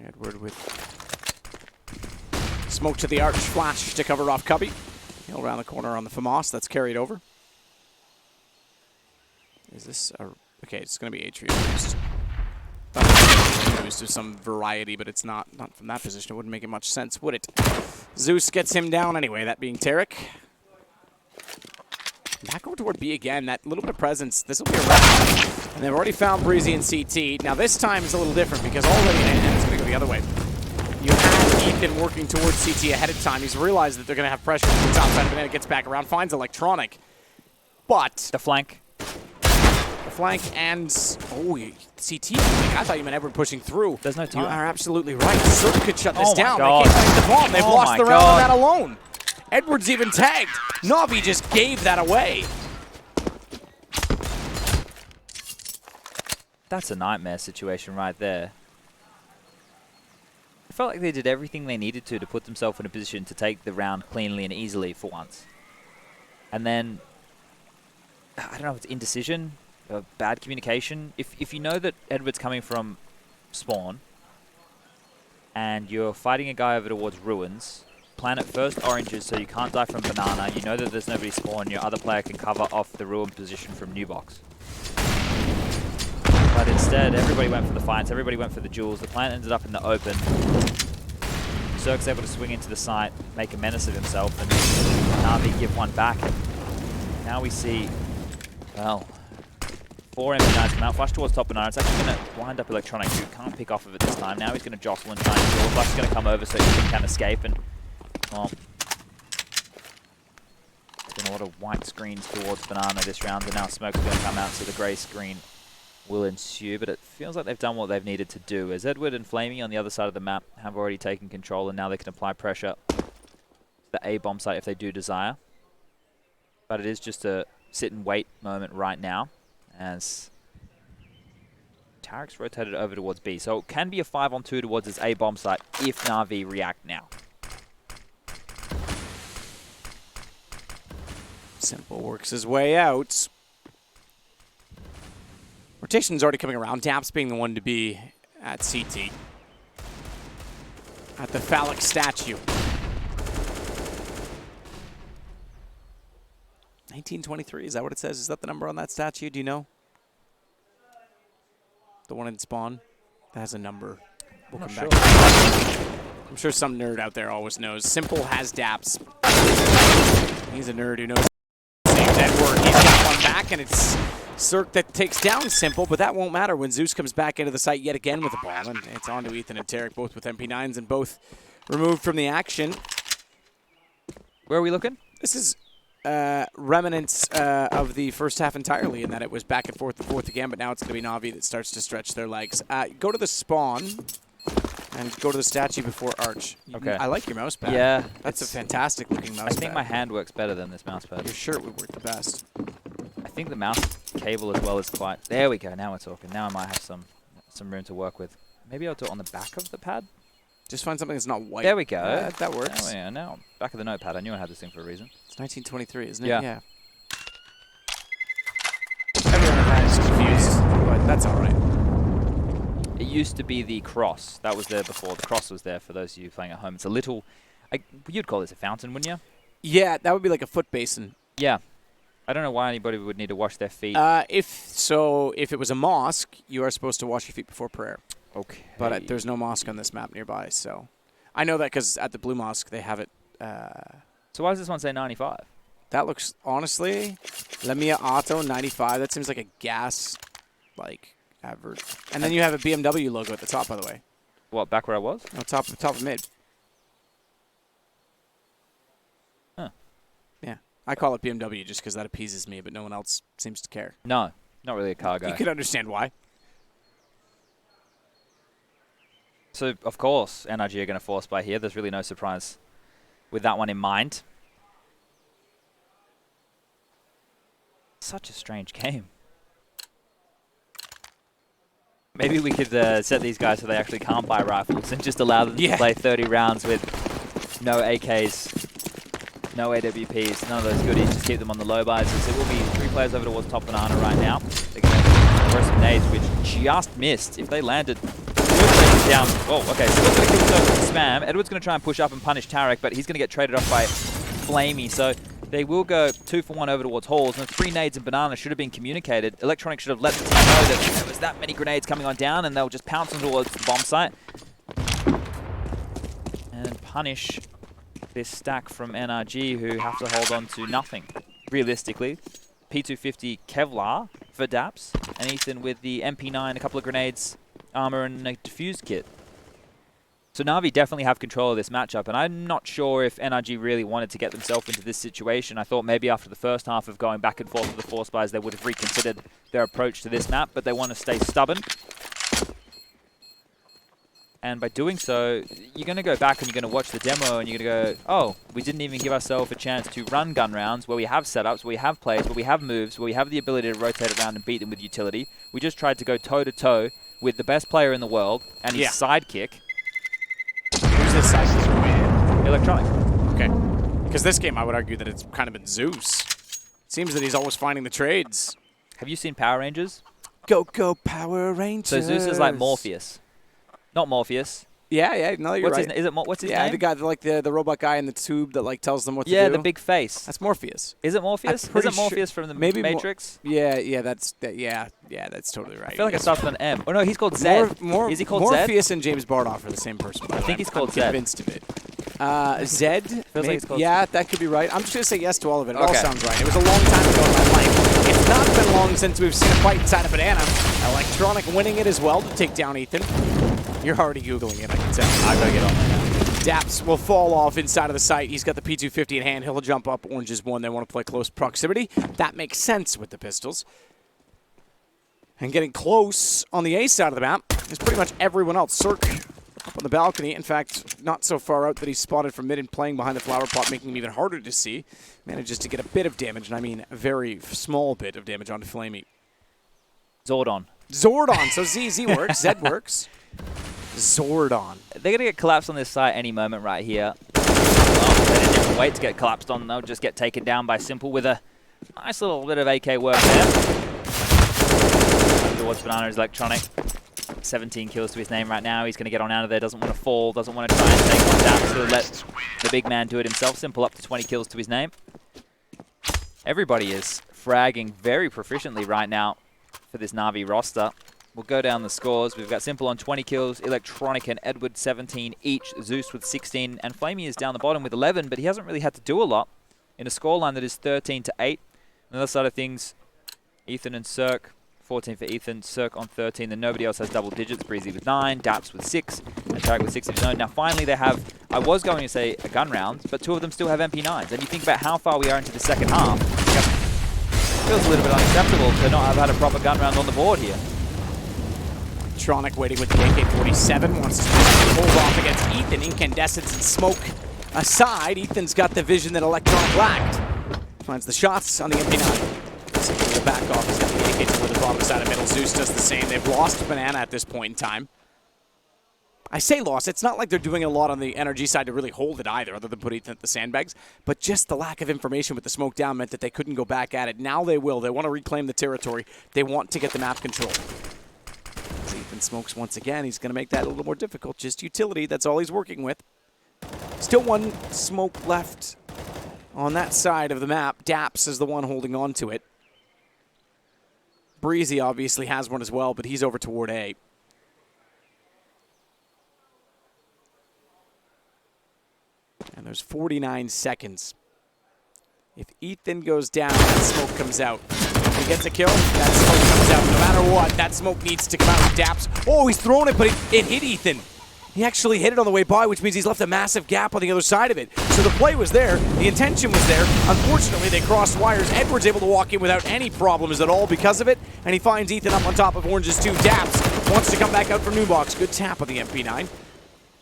Edward with smoke to the arch, flash to cover off Cubby. He'll round the corner on the FAMAS. That's carried over. Is this a... Okay, it's going to be Atrium boost. Boost of some variety, but it's not from that position. It wouldn't make it much sense, would it? Zeus gets him down anyway, that being Tarek. Back over toward B again. That little bit of presence. This will be a wrap. And they've already found Breezy and CT. Now this time is a little different because already, and it's going to go the other way. You have Ethan working towards CT ahead of time. He's realized that they're going to have pressure from the top side of it, and gets back around, finds electronic. But The flank. the flank and CT. I thought you meant Edward pushing through. There's no time. You are absolutely right. Cirque could shut this Oh my down. God. They can't find the bomb. They've Oh lost my the round on God. that alone. Edward's even tagged. Na'Vi just gave that away. That's a nightmare situation right there. felt like they did everything they needed to put themselves in a position to take the round cleanly and easily for once. And then, I don't know if it's indecision, bad communication. If you know that Edward's coming from spawn, and you're fighting a guy over towards ruins, plan at first oranges so you can't die from banana, you know that there's nobody spawn, your other player can cover off the ruin position from new box. But instead, everybody went for the fights, everybody went for the jewels, the plant ended up in the open. Cirque's able to swing into the site, make a menace of himself, and Na'Vi give one back. And now we see, well, 4 MP9s come out, flash towards top banana. It's actually going to wind up Electronic, who can't pick off of it this time. Now he's going to jostle and try and kill. Flash is going to come over so he can escape, and, well, there's been a lot of white screens towards banana this round, and now smoke's going to come out, so the grey screen will ensue, but it feels like they've done what they've needed to do, as Edward and Flamey on the other side of the map have already taken control, and now they can apply pressure to the A bomb site if they do desire. But it is just a sit and wait moment right now, as Tarek's rotated over towards B. So it can be a 5-on-2 towards his A bomb site if Na'Vi react now. Simple works his way out. Rotation's already coming around. Daps being the one to be at CT. At the phallic statue. 1923, is that what it says? Is that the number on that statue? Do you know? The one in spawn? That has a number. We'll come back. I'm sure some nerd out there always knows. Simple has Daps. He's a nerd who knows. Save that word. He's got one back, and it's Cirque that takes down Simple, but that won't matter when Zeus comes back into the site yet again with a bomb, and it's on to Ethan and Tarek, both with MP9s and both removed from the action. Where are we looking? This is remnants of the first half entirely, in that it was back and forth again, but now it's going to be Na'Vi that starts to stretch their legs. Go to the spawn and go to the statue before Arch. Okay. I like your mouse pad. Yeah. That's a fantastic looking mouse pad. I think my hand works better than this mouse pad. Your shirt would work the best. I think the mouse cable as well is quite... There we go, now we're talking. Now I might have some room to work with. Maybe I'll do it on the back of the pad? Just find something that's not white. There we go. That works. Oh, yeah, now, back of the notepad. I knew I had this thing for a reason. It's 1923, isn't it? Yeah. Everyone is confused, but that's all right. It used to be the cross. That was there before. The cross was there for those of you playing at home. It's a little... you'd call this a fountain, wouldn't you? Yeah, that would be like a foot basin. Yeah. I don't know why anybody would need to wash their feet. If it was a mosque, you are supposed to wash your feet before prayer. Okay. But there's no mosque on this map nearby, so... I know that because at the Blue Mosque, they have it... So why does this one say 95? That looks, honestly, Lamia Auto 95. That seems like a gas, advert. And then you have a BMW logo at the top, by the way. What, back where I was? No, top of mid. Huh. Yeah. I call it BMW just because that appeases me, but no one else seems to care. No, not really a car guy. You could understand why. So, of course, NRG are going to force by here. There's really no surprise with that one in mind. Such a strange game. Maybe we could set these guys so they actually can't buy rifles and just allow them to play 30 rounds with no AKs, no AWPs, none of those goodies. Just keep them on the low buys. So it will be 3 players over towards top banana right now. They're going to throw some nades, which just missed. If they landed... down. Oh, okay. So we're going to kill the spam. Edward's going to try and push up and punish Tarek, but he's going to get traded off by Flamey. So they will go 2 for 1 over towards Halls. And 3 nades and banana should have been communicated. Electronic should have let the team know that there was that many grenades coming on down, and they'll just pounce on towards the bomb site and punish this stack from NRG, who have to hold on to nothing. Realistically, P250 Kevlar for Daps, and Ethan with the MP9, a couple of grenades, armor, and a defused kit. So Na'Vi definitely have control of this matchup, and I'm not sure if NRG really wanted to get themselves into this situation. I thought maybe after the first half of going back and forth with the force buys, they would have reconsidered their approach to this map, but they want to stay stubborn. And by doing so, you're going to go back and you're going to watch the demo and you're going to go, oh, we didn't even give ourselves a chance to run gun rounds where we have setups, where we have plays, where we have moves, where we have the ability to rotate around and beat them with utility. We just tried to go toe-to-toe with the best player in the world and his sidekick. this side? Electronic. Okay. Because this game, I would argue that it's kind of been Zeus. It seems that he's always finding the trades. Have you seen Power Rangers? Go, go, Power Rangers. So Zeus is like Morpheus. Not Morpheus. Yeah, no, you're right. What's his yeah, name? the guy, like the robot guy in the tube that like tells them what to do. Yeah, the big face. That's Morpheus. Is it Morpheus? Is it Morpheus from the Matrix? Yeah, that's totally right. I feel like it starts with an M. Oh no, he's called Zed. Is he called Morpheus Zed? and James Bardoff are the same person. I think he's called I'm Zed. convinced of it. Zed? Feels like it's called yeah, that could be right. I'm just going to say yes to all of it. It all Okay. sounds right. It was a long time ago in my life. It's not been long since we've seen a fight inside a banana. Electronic winning it as well to take down Ethan. You're already Googling it, I can tell. I gotta get on there now. Daps will fall off inside of the site. He's got the P250 in hand. He'll jump up. Orange is one. They want to play close proximity. That makes sense with the pistols. And getting close on the A side of the map is pretty much everyone else. Cirque up on the balcony. In fact, not so far out that he's spotted from mid and playing behind the flower pot, making him even harder to see. Manages to get a bit of damage, and I mean a very small bit of damage onto Flamey. Zordon. Zordon. So ZZ works. Zed works. Zordon. They're going to get collapsed on this site any moment right here. They didn't even wait to get collapsed on. They'll just get taken down by Simple with a nice little bit of AK work there. Towards Banana is Electronic. 17 kills to his name right now. He's going to get on out of there. Doesn't want to fall. Doesn't want to try and take one down. So let the big man do it himself. Simple up to 20 kills to his name. Everybody is fragging very proficiently right now for this Na'Vi roster. We'll go down the scores. We've got Simple on 20 kills, Electronic and Edward 17 each, Zeus with 16, and Flamey is down the bottom with 11, but he hasn't really had to do a lot in a scoreline that is 13-8. On the other side of things, Ethan and Cirque, 14 for Ethan, Cirque on 13, then nobody else has double digits. Breezy with 9, Daps with 6, and Tarek with 6 of his own. Now finally they have, I was going to say a gun round, but 2 of them still have MP9s. And you think about how far we are into the second half, it feels a little bit unacceptable to not have had a proper gun round on the board here. Electronic waiting with the AK-47, wants to hold off against Ethan. Incandescence and smoke aside. Ethan's got the vision that Electronic lacked. Finds the shots on the MP9. Simple to the back off. He's got the AK toward the bottom side of middle. Zeus does the same. They've lost Banana at this point in time. I say lost. It's not like they're doing a lot on the NRG side to really hold it either, other than put Ethan at the sandbags. But just the lack of information with the smoke down meant that they couldn't go back at it. Now they will. They want to reclaim the territory. They want to get the map control. As Ethan smokes once again, he's going to make that a little more difficult. Just utility, that's all he's working with. Still one smoke left on that side of the map. Daps is the one holding on to it. Breezy obviously has one as well, but he's over toward A. And there's 49 seconds. If Ethan goes down, that smoke comes out. If he gets a kill, that smoke comes out. No matter what, that smoke needs to come out. Daps. Oh, he's thrown it, but it hit Ethan. He actually hit it on the way by, which means he's left a massive gap on the other side of it. So the play was there. The intention was there. Unfortunately, they crossed wires. Edward's able to walk in without any problems at all because of it, and he finds Ethan up on top of Orange's 2. Daps wants to come back out from New Box. Good tap of the MP9.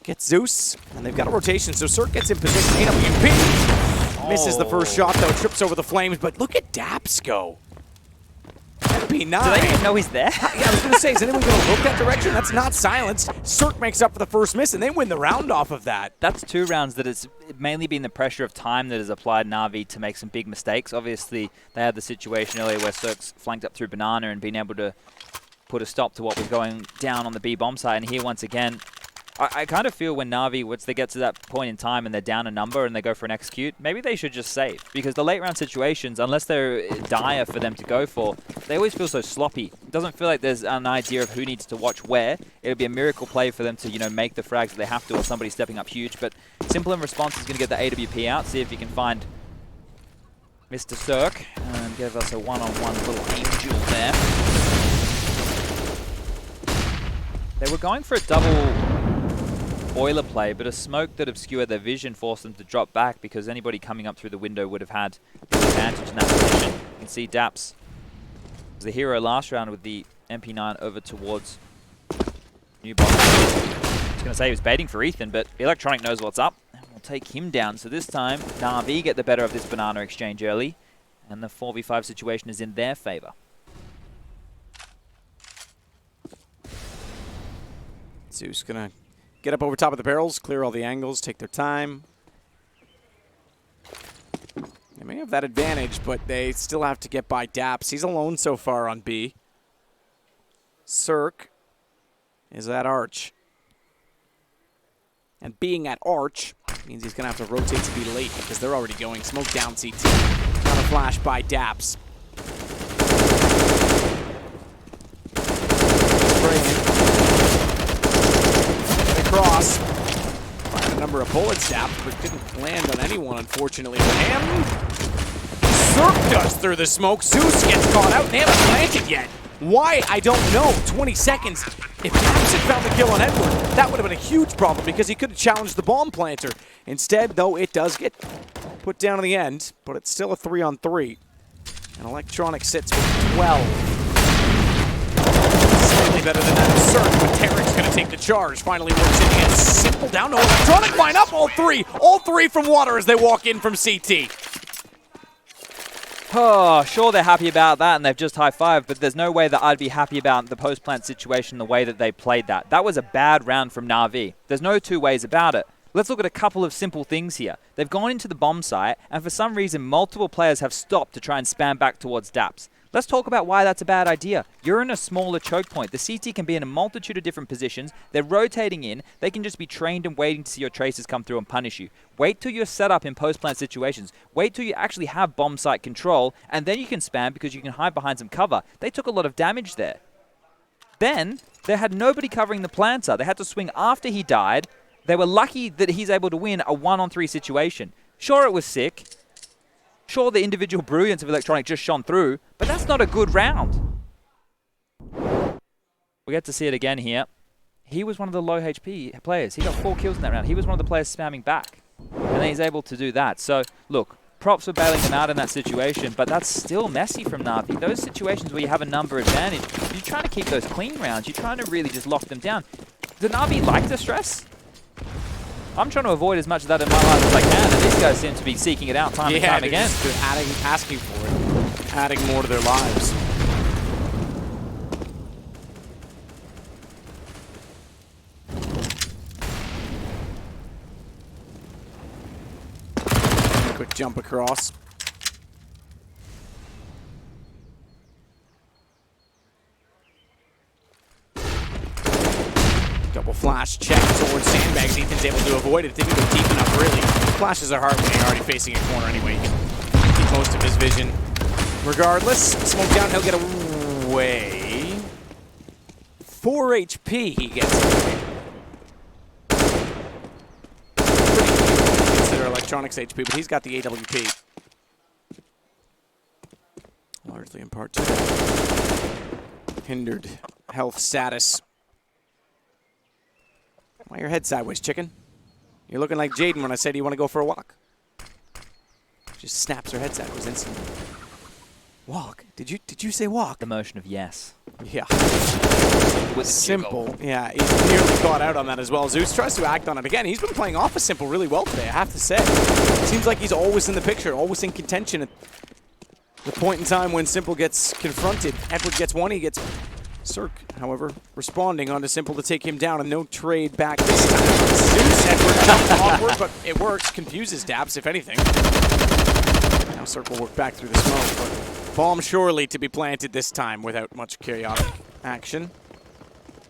Gets Zeus, and they've got a rotation, so Cirque gets in position. AWP misses the first shot, though. Trips over the flames, but look at Daps go. MP9. Do they even know he's there? Yeah, I was going to say, is anyone going to look that direction? That's not silenced. Cirque makes up for the first miss, and they win the round off of that. That's 2 rounds that it's mainly been the pressure of time that has applied Na'Vi to make some big mistakes. Obviously, they had the situation earlier where Cirque's flanked up through Banana and been able to put a stop to what was going down on the B bomb site. And here, once again, I kind of feel when Na'Vi, once they get to that point in time and they're down a number and they go for an execute, maybe they should just save. Because the late round situations, unless they're dire for them to go for, they always feel so sloppy. It doesn't feel like there's an idea of who needs to watch where. It'll be a miracle play for them to, you know, make the frags that they have to, or somebody stepping up huge. But Simple in response is going to get the AWP out, see if he can find Mr. Cirque and give us a one-on-one little angel there. They were going for a double boiler play, but a smoke that obscured their vision forced them to drop back because anybody coming up through the window would have had the advantage in that position. You can see Daps was the hero last round with the MP9 over towards New Box. I was going to say he was baiting for Ethan, but Electronic knows what's up and will take him down. So this time, Na'Vi get the better of this Banana exchange early, and the 4v5 situation is in their favor. Zeus gonna get up over top of the barrels, clear all the angles, take their time. They may have that advantage, but they still have to get by Daps. He's alone so far on B. Cirque is at Arch. And being at Arch means he's going to have to rotate to be late because they're already going. Smoke down CT. Another flash by Daps. Get across. Fired a number of bullets, Daps, but didn't land on anyone, unfortunately for him. Cirque does through the smoke. Zeus gets caught out. They haven't planted yet. Why? I don't know. 20 seconds. If Daps had found the kill on Edward, that would have been a huge problem because he could have challenged the bomb planter. Instead, though, it does get put down in the end, but it's still a 3-on-3. And Electronic sits with 12. Slightly better than that Cirque, but Tarek's going to take the charge. Finally works in against Simple down to Electronic. Line up all three. All three from water as they walk in from CT. Oh, sure they're happy about that and they've just high-fived, but there's no way that I'd be happy about the post-plant situation the way that they played that. That was a bad round from Na'Vi. There's no two ways about it. Let's look at a couple of simple things here. They've gone into the bomb site, and for some reason, multiple players have stopped to try and spam back towards Daps. Let's talk about why that's a bad idea. You're in a smaller choke point. The CT can be in a multitude of different positions. They're rotating in. They can just be trained and waiting to see your traces come through and punish you. Wait till you're set up in post-plant situations. Wait till you actually have bomb site control, and then you can spam because you can hide behind some cover. They took a lot of damage there. Then, they had nobody covering the planter. They had to swing after he died. They were lucky that he's able to win a 1-on-3 situation. Sure, it was sick. Sure, the individual brilliance of Electronic just shone through, but that's not a good round. We get to see it again here. He was one of the low HP players. He got 4 kills in that round. He was one of the players spamming back. And then he's able to do that. So, look, props for bailing them out in that situation, but that's still messy from Na'Vi. Those situations where you have a number advantage, you're trying to keep those clean rounds. You're trying to really just lock them down. Do Na'Vi like to stress? I'm trying to avoid as much of that in my life as I can, and these guys seem to be seeking it out time and time again. They're asking for it, adding more to their lives. Quick jump across. Double flash check towards sandbags. Ethan's able to avoid it. Didn't go deep enough, really. Flashes are hard when you're already facing a corner anyway. He can keep most of his vision. Regardless, smoke down, he'll get away. 4 HP he gets away. Consider Electronics HP, but he's got the AWP. Largely in part to that hindered health status. Why your head sideways, chicken? You're looking like Jaden when I said you want to go for a walk. Just snaps her head sideways instantly. Walk? Did you say walk? The motion of yes. Yeah. It was Simple. Yeah, he's nearly caught out on that as well. Zeus tries to act on it again. He's been playing off of Simple really well today, I have to say. Seems like he's always in the picture, always in contention at the point in time when Simple gets confronted. Edward gets one, he gets Cirque, however, responding onto Simple to take him down, and no trade back this time. Zeus, Edward jumps awkward, but it works. Confuses Daps, if anything. Now Cirque will work back through the smoke, but bomb surely to be planted this time without much chaotic action.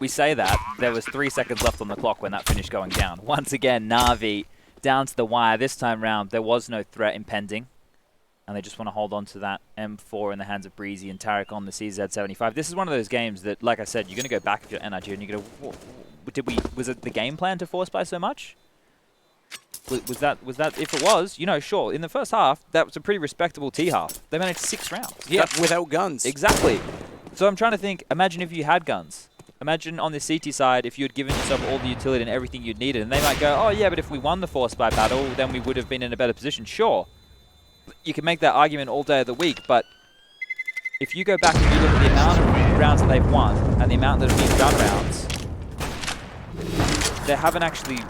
We say that. There was 3 seconds left on the clock when that finished going down. Once again, Na'Vi down to the wire. This time round, there was no threat impending. And they just want to hold on to that M4 in the hands of Breezy and Tarek on the CZ75. This is one of those games that, like I said, you're going to go back if you're NRG and you're going to, was it the game plan to force by so much? Was that, if it was, you know, sure, in the first half, that was a pretty respectable T-half. They managed 6 rounds. Yeah, without guns. Exactly. So I'm trying to think, imagine if you had guns. Imagine on the CT side, if you had given yourself all the utility and everything you'd needed, and they might go, oh yeah, but if we won the force by battle, then we would have been in a better position. Sure. You can make that argument all day of the week, but if you go back and you look at the amount of rounds that they've won and the amount that have been gun rounds, they haven't actually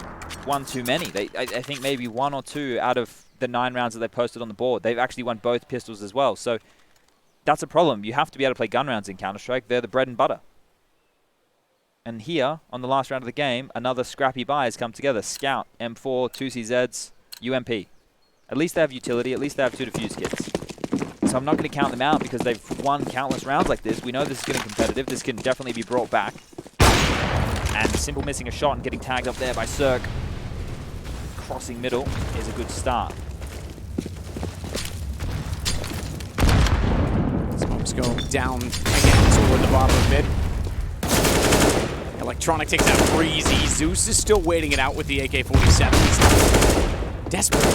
won too many. I think maybe 1 or 2 out of the 9 rounds that they posted on the board. They've actually won both pistols as well. So that's a problem. You have to be able to play gun rounds in Counter-Strike. They're the bread and butter. And here, on the last round of the game, another scrappy buy has come together. Scout, M4, 2CZs, UMP. At least they have utility. At least they have 2 defuse kits. So I'm not going to count them out because they've won countless rounds like this. We know this is getting competitive. This can definitely be brought back. And Simple missing a shot and getting tagged up there by Cirque. Crossing middle is a good start. Smoke's going down again toward the bottom of mid. Electronic takes out Breezy. Zeus is still waiting it out with the AK-47. He's desperate.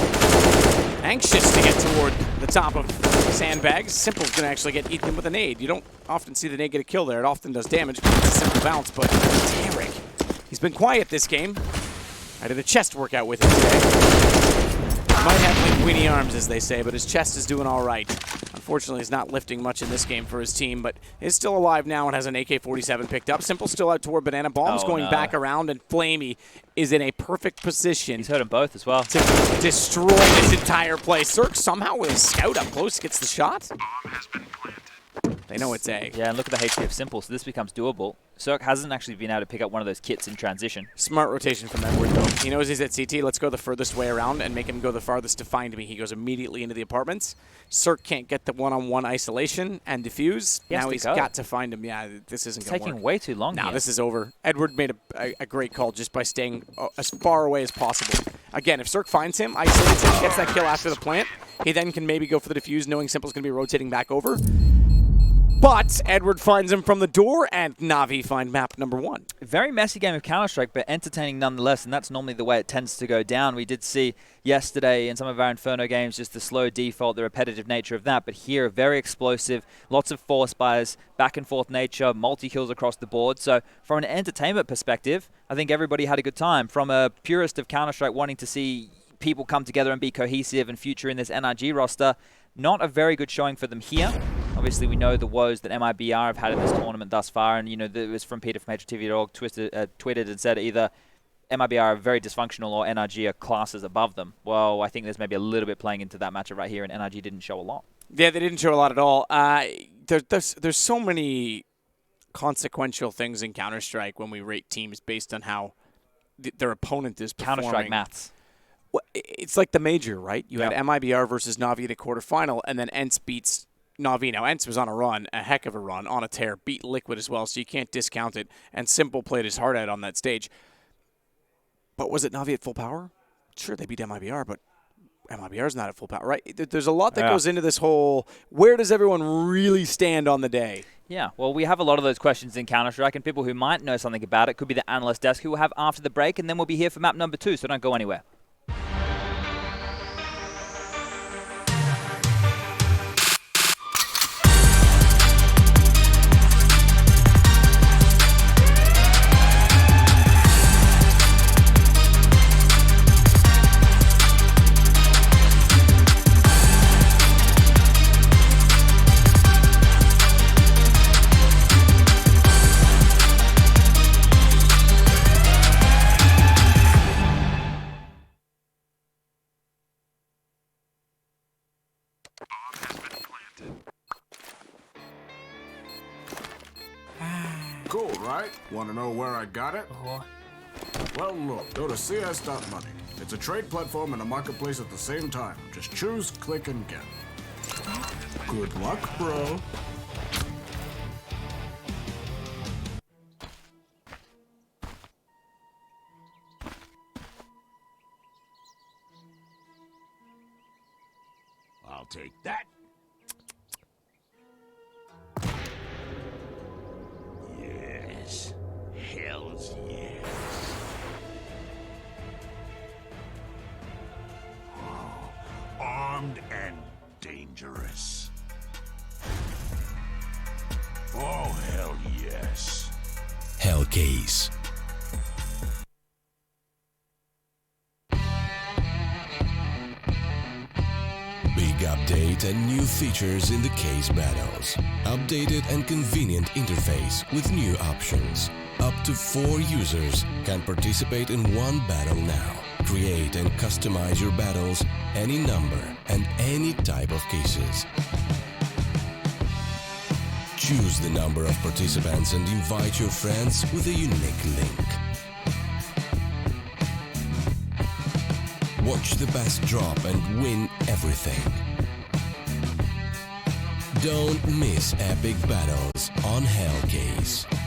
Anxious to get toward the top of sandbags. Simple's going to actually get eaten with a nade. You don't often see the nade get a kill there. It often does damage because it's a simple bounce, but Derek, he's been quiet this game. I did a chest workout with him today. Might have linguini arms, as they say, but his chest is doing all right. Unfortunately, he's not lifting much in this game for his team, but is still alive now and has an AK-47 picked up. Simple still out toward Banana. Bomb's going back around, and Flamey is in a perfect position. He's hurt them both as well. To destroy this entire play. Cirque somehow with a scout up close gets the shot. They know it's A. Yeah, and look at the HP of Simple, so this becomes doable. Cirque hasn't actually been able to pick up one of those kits in transition. Smart rotation from Edward, though. He knows he's at CT. Let's go the furthest way around and make him go the farthest to find me. He goes immediately into the apartments. Cirque can't get the one-on-one isolation and defuse. Now he's got to find him. Yeah, this isn't going to work. Taking way too long. Now this is over. Edward made a great call just by staying as far away as possible. Again, if Cirque finds him, isolates him, gets that kill after the plant, he then can maybe go for the defuse, knowing Simple's going to be rotating back over. But Edward finds him from the door, and Na'Vi find map number 1. Very messy game of Counter-Strike, but entertaining nonetheless, and that's normally the way it tends to go down. We did see yesterday in some of our Inferno games just the slow default, the repetitive nature of that, but here, very explosive, lots of force buys, back-and-forth nature, multi-kills across the board. So from an entertainment perspective, I think everybody had a good time. From a purist of Counter-Strike wanting to see people come together and be cohesive and future in this NRG roster, not a very good showing for them here. Obviously, we know the woes that MIBR have had in this tournament thus far, and it was from Peter from HTV.org tweeted and said either MIBR are very dysfunctional or NRG are classes above them. Well, I think there's maybe a little bit playing into that matchup right here, and NRG didn't show a lot. Yeah, they didn't show a lot at all. There's so many consequential things in Counter-Strike when we rate teams based on how their opponent is performing. Counter-Strike maths. Well, it's like the major, right? You had MIBR versus Na'Vi in a quarterfinal, and then ENCE beats Na'Vi. Now, ENCE was on a run, a heck of a run, on a tear, beat Liquid as well, so you can't discount it. And Simple played his heart out on that stage. But was it Na'Vi at full power? Sure, they beat MIBR, but MIBR's not at full power, right? There's a lot that goes into this whole, where does everyone really stand on the day? Yeah, well, we have a lot of those questions in Counter-Strike, and people who might know something about it could be the analyst desk, who we'll have after the break, and then we'll be here for map number 2, so don't go anywhere. Cool, right? Want to know where I got it? Well, look, go to cs.money. It's a trade platform and a marketplace at the same time. Just choose, click, and get. Good luck, bro. I'll take that. Yes. Hells yes. Oh, armed and dangerous. Oh, hell yes. Hellcase. Big update and new features in the case battles. Updated and convenient interface with new options. Up to 4 users can participate in one battle now. Create and customize your battles, any number and any type of cases. Choose the number of participants and invite your friends with a unique link. Watch the best drop and win everything. Don't miss epic battles on Hellcase.